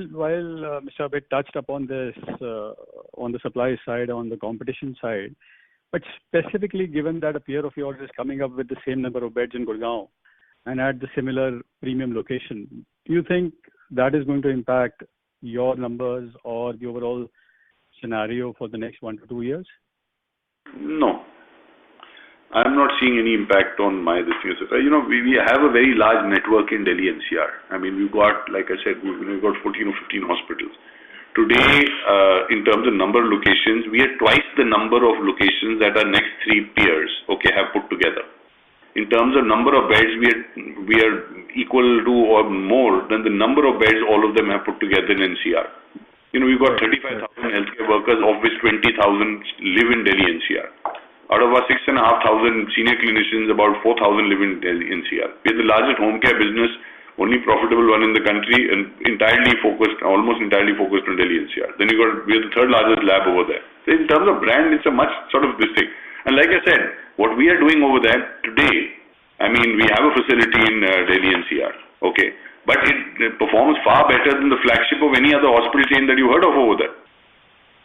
Mr. Abhay touched upon this on the supply side, on the competition side, but specifically given that a peer of yours is coming up with the same number of beds in Gurgaon and at the similar premium location, do you think that is going to impact your numbers or the overall scenario for the next 1 to 2 years?
No. I'm not seeing any impact on my business. We have a very large network in Delhi NCR. We've got, like I said, we've got 14 or 15 hospitals. Today, in terms of number of locations, we are twice the number of locations that our next three peers, okay, have put together. In terms of number of beds, we are equal to or more than the number of beds all of them have put together in NCR. We've got 35,000 healthcare workers, of which 20,000 live in Delhi NCR. Out of our 6,500 senior clinicians, about 4,000 live in Delhi NCR. We are the largest home care business, only profitable one in the country, and almost entirely focused on Delhi NCR. Then we are the third largest lab over there. So in terms of brand, it's a much sort of this thing. And like I said, what we are doing over there today, we have a facility in Delhi NCR, okay, but it performs far better than the flagship of any other hospital chain that you heard of over there.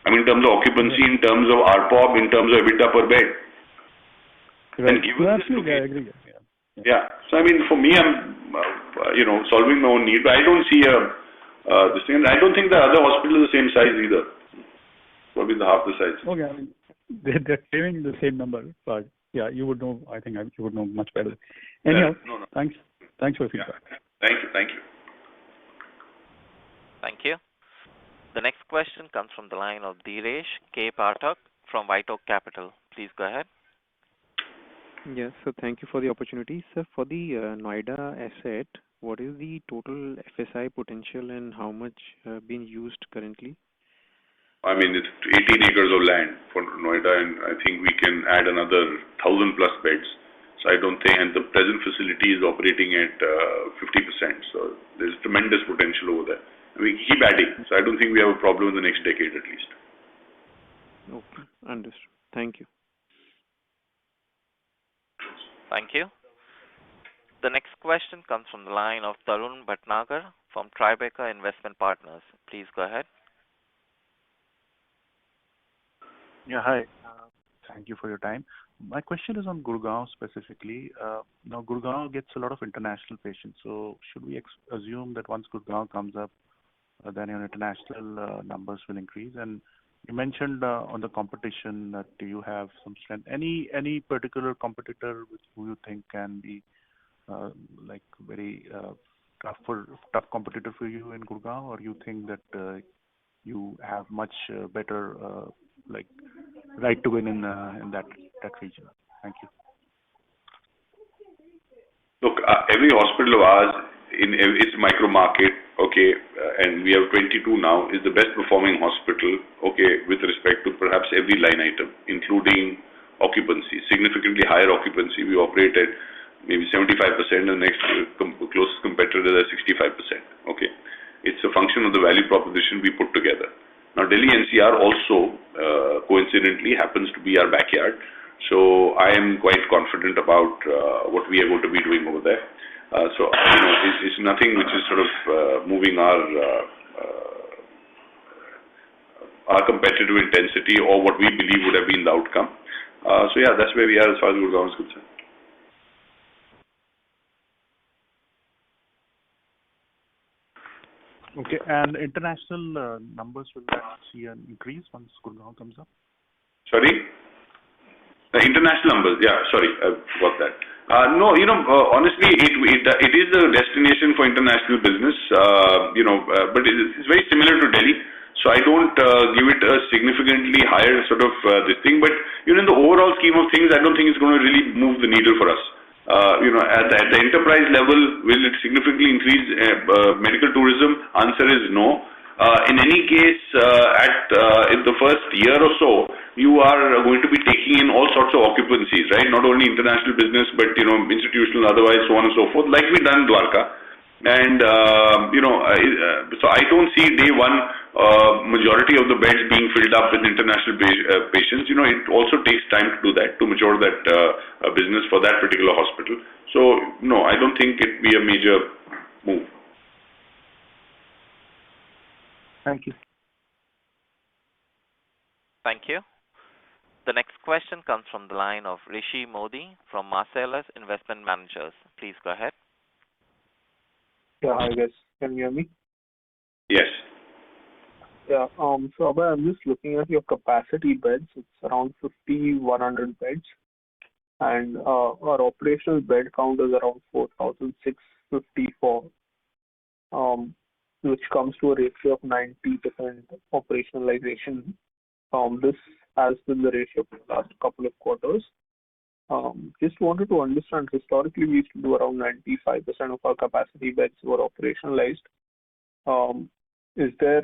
In terms of occupancy, in terms of ARPOB, in terms of EBITDA per bed.
Right.
And given
Absolutely, I agree.
Yeah. So for me, I'm solving my own need, but I don't see this thing. And I don't think the other hospitals are the same size either. Probably half the size.
Okay, they're claiming the same number, but yeah, you would know. I think you would know much better. Anyhow,
no.
Thanks for the feedback.
Yeah. Thank you.
Thank you. The next question comes from the line of Dhiresh K. Pathak from White Oak Capital. Please go ahead.
Yes, so thank you for the opportunity. Sir, for the Noida asset, what is the total FSI potential and how much being used currently?
It's 18 acres of land for Noida, and I think we can add another 1,000 plus beds. So I don't think, and the present facility is operating at 50%. So there's tremendous potential over there. We keep adding. So I don't think we have a problem in the next decade at least.
Okay, understood. Thank you.
Thank you. The next question comes from the line of Tarun Bhatnagar from Tribeca Investment Partners. Please go ahead.
Yeah, hi. Thank you for your time. My question is on Gurgaon specifically. Now, Gurgaon gets a lot of international patients. So should we assume that once Gurgaon comes up, then your international numbers will increase? And you mentioned on the competition that you have some strength. Any particular competitor who you think can be very tough competitor for you in Gurgaon, or you think that you have much better right to win in that region? Thank you.
Look, every hospital of ours it's micro market, okay, and we have 22 now, is the best performing hospital, okay, with respect to perhaps every line item, including occupancy, significantly higher occupancy. We operate at maybe 75%, and the next closest competitor is at 65%, okay. It's a function of the value proposition we put together. Now, Delhi NCR also, coincidentally, happens to be our backyard. So I am quite confident about what we are going to be doing over there. It's nothing which is sort of moving our competitive intensity or what we believe would have been the outcome. That's where we are as far as Gurgaon is concerned.
Okay, and international numbers, will that see an increase once Gurgaon comes up?
Sorry? The international numbers, yeah, sorry, I forgot that. No, honestly, it is a destination for international business, but it's very similar to Delhi. So I don't give it a significantly higher sort of this thing. But in the overall scheme of things, I don't think it's going to really move the needle for us. At the enterprise level, will it significantly increase medical tourism? Answer is no. In any case, in the first year or so, you are going to be taking in all sorts of occupancies, right? Not only international business, but institutional, otherwise, so on and so forth, like we done in Dwarka. And so I don't see day one majority of the beds being filled up with international patients. It also takes time to do that, to mature that business for that particular hospital. So no, I don't think it be a major move.
Thank you.
Thank you. The next question comes from the line of Rishi Modi from Marcellus Investment Managers. Please go ahead.
Yeah, hi guys. Can you hear me?
Yes.
Yeah. So Abhay, I'm just looking at your capacity beds. It's around 5,100 beds, and our operational bed count is around 4,654.
which comes to a ratio of 90% operationalization. This has been the ratio for the last couple of quarters. Just wanted to understand, historically, we used to do around 95% of our capacity beds were operationalized. Is there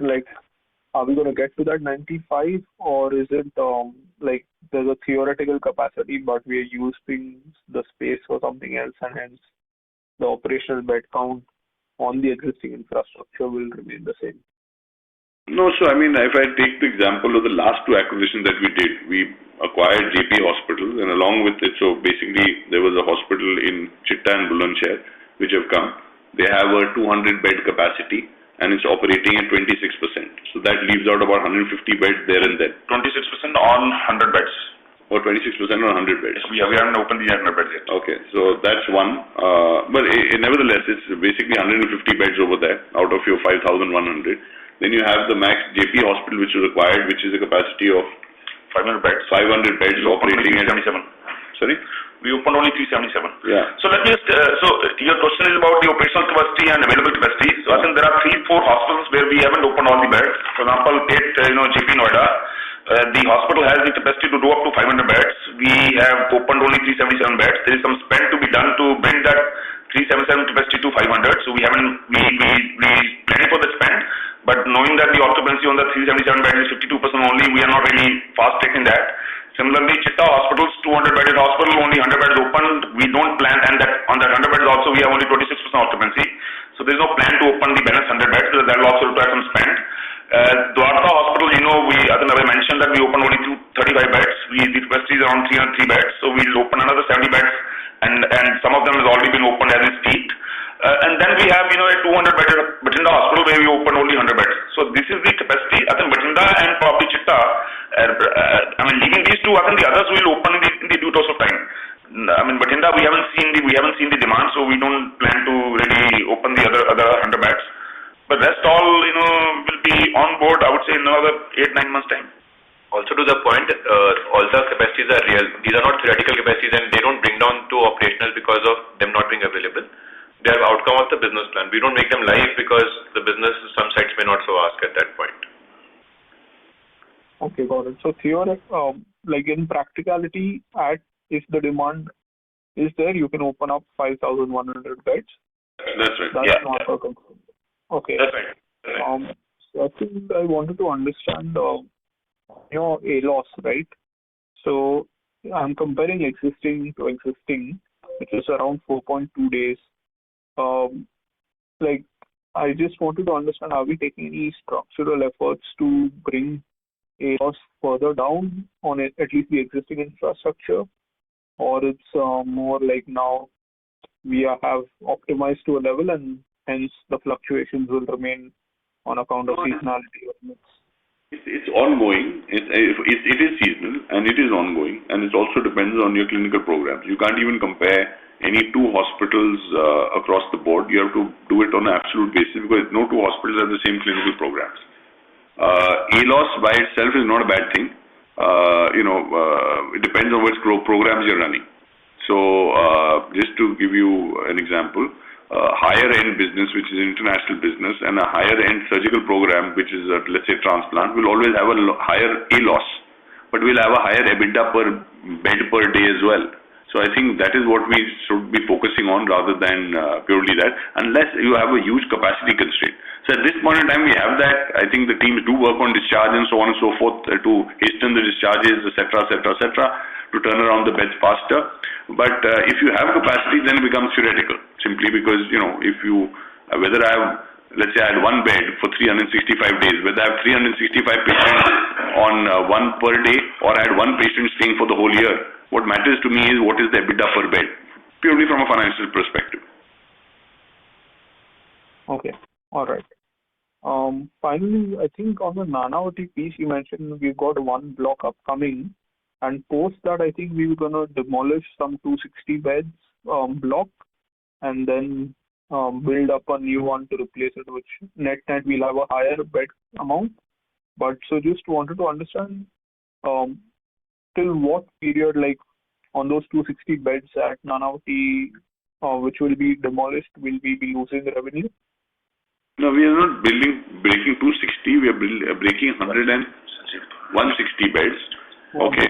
are we going to get to that 95, or is it there's a theoretical capacity, but we are using the space for something else, and hence the operational bed count on the existing infrastructure will remain the same?
No, so if I take the example of the last two acquisitions that we did, we acquired JP Hospitals, and along with it, so basically there was a hospital in Chitta and Bulandshahr which have come. They have a 200-bed capacity, and it's operating at 26%. So that leaves out about 150 beds there and then.
26% on 100 beds.
Or 26% on 100 beds.
We haven't opened the 100 beds yet.
Okay, so that's one. But nevertheless, it's basically 150 beds over there out of your 5,100. Then you have the Max JP Hospital, which was acquired, which is a capacity of
500 beds.
500 beds operating at
377.
Sorry?
We opened only 377.
Yeah.
So let me just, so your question is about the operational capacity and available capacity. So I think there are 3-4 hospitals where we haven't opened all the beds. For example, JP Noida, the hospital has the capacity to do up to 500 beds. We have opened only 377 beds. There is some spend to be done to bring that 377 capacity to 500. So we planning for the spend, but knowing that the occupancy on the 377 beds is 52% only, we are not really fast taking that. Similarly, Chitta Hospital's 200-bedded hospital, only 100 beds opened. We don't plan, and that on that 100 beds also we have only 26% occupancy. So there is no plan to open the balance 100 beds. That will also require some spend. Dwarka Hospital, I think I mentioned that we opened only 235 beds. The capacity is around 303 beds. So we'll open another 70 beds, and some of them has already been opened as we speak. And then we have, a 200-bedded Bathinda Hospital where we opened only 100 beds. So this is the capacity. I think Bathinda and probably Chitta, leaving these two, I think the others will open in the due course of time. Bathinda, we haven't seen the demand, so we don't plan to really open the other 100 beds. But rest all, will be on board, I would say, in another 8-9 months' time.
Also to the point, all the capacities are real. These are not theoretical capacities, and they don't bring down to operational because of them not being available. They are outcome of the business plan. We don't make them live because the business, some sites may not so ask at that point.
Okay, got it. So in practicality, if the demand is there, you can open up 5,100 beds.
That's right.
That's not a concern. Okay.
That's right.
So I think I wanted to understand ALOS, right? So I'm comparing existing to existing, which is around 4.2 days. I just wanted to understand, are we taking any structural efforts to bring ALOS further down on at least the existing infrastructure, or it's more like now we have optimized to a level and hence the fluctuations will remain on account of seasonality of mix?
It's ongoing. It is seasonal and it is ongoing, and it also depends on your clinical programs. You can't even compare any two hospitals across the board. You have to do it on an absolute basis because no two hospitals have the same clinical programs. ALOS by itself is not a bad thing. It depends on which programs you're running. So just to give you an example, higher end business, which is international business, and a higher end surgical program, which is let's say transplant, will always have a higher ALOS, but will have a higher EBITDA per bed per day as well. So I think that is what we should be focusing on rather than purely that, unless you have a huge capacity constraint. So at this point in time, we have that. I think the teams do work on discharge and so on and so forth to hasten the discharges, etc., to turn around the beds faster. But if you have capacity, then it becomes theoretical, simply because, if you, whether I have, let's say I had one bed for 365 days, whether I have 365 patients on one per day, or I had one patient staying for the whole year, what matters to me is what is the EBITDA per bed, purely from a financial perspective.
Okay, all right. Finally, I think on the Nanavati piece, you mentioned we've got one block upcoming, and post that, I think we were going to demolish some 260 beds block, and then build up a new one to replace it, which net we'll have a higher bed amount. But so just wanted to understand till what period, like on those 260 beds at Nanavati, which will be demolished, will we be losing revenue?
No, we are not breaking 260. We are breaking 160 beds. Okay.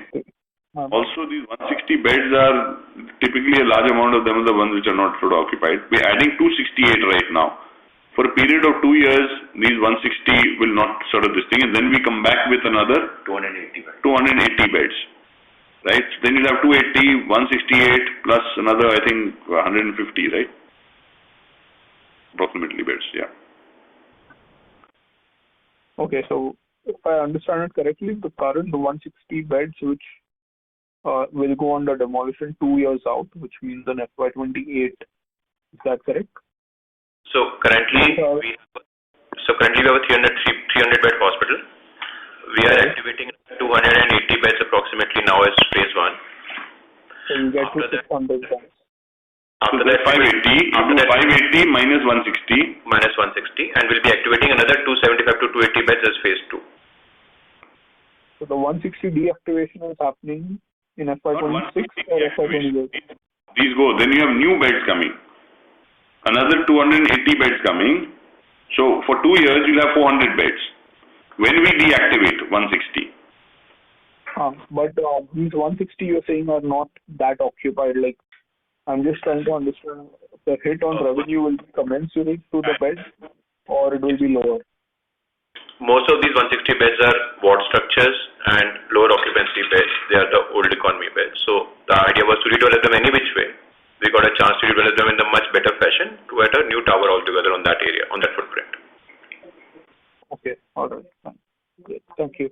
Also, these 160 beds are typically a large amount of them are the ones which are not flood occupied. We are adding 268 right now. For a period of 2 years, these 160 will not sort of this thing, and then we come back with another 280 beds. Right? So then you'll have 280, 168 plus another, I think, 150, right? Approximately beds, yeah.
Okay, so if I understand it correctly, the current 160 beds which will go under demolition 2 years out, which means in FY28. Is that correct?
So currently we have a 300 bed hospital. We are activating 280 beds approximately now as phase 1.
So you get to 600 beds.
After that
580 minus 160.
Minus 160, and we'll be activating another 275 to 280 beds as phase 2.
So the 160 deactivation is happening in FY26 or FY28?
These go. Then you have new beds coming. Another 280 beds coming. So for 2 years you'll have 400 beds. When we deactivate 160.
But these 160 you're saying are not that occupied. Like, I'm just trying to understand the hit on revenue will be commensurate to the beds or it will be lower?
Most of these 160 beds are ward structures and lower occupancy beds. They are the old economy beds. So the idea was to redevelop them any which way. We got a chance to redevelop them in a much better fashion to add a new tower altogether on that area, on that footprint.
Okay, all right. Great. Thank you.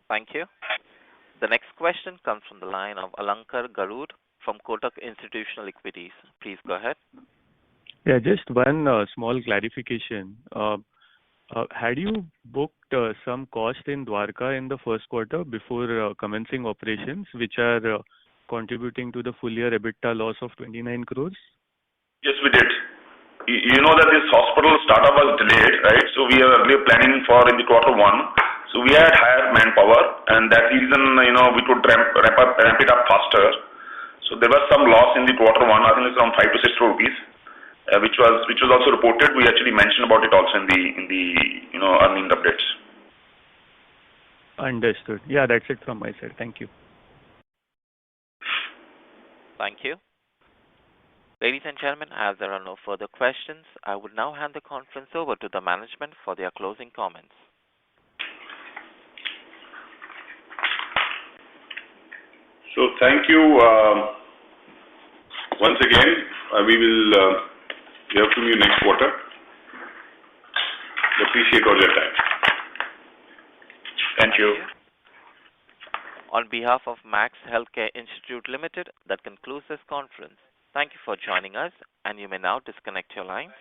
Thank you. The next question comes from the line of Alankar Garud from Kotak Institutional Equities. Please go ahead.
Yeah, just one small clarification. Had you booked some cost in Dwarka in the first quarter before commencing operations, which are contributing to the full year EBITDA loss of 29 crores?
Yes, we did. You know that this hospital startup was delayed, right? So we are planning for in the quarter 1. So we had higher manpower, and that reason, we could ramp it up faster. So there was some loss in the quarter 1. I think it's around 5 to 6 crore rupees, which was also reported. We actually mentioned about it also in the earnings updates.
Understood. Yeah, that's it from my side. Thank you.
Thank you. Ladies and gentlemen, as there are no further questions, I would now hand the conference over to the management for their closing comments.
So thank you once again. We will hear from you next quarter. Appreciate all your time.
Thank you.
On behalf of Max Healthcare Institute Limited, that concludes this conference. Thank you for joining us, and you may now disconnect your lines.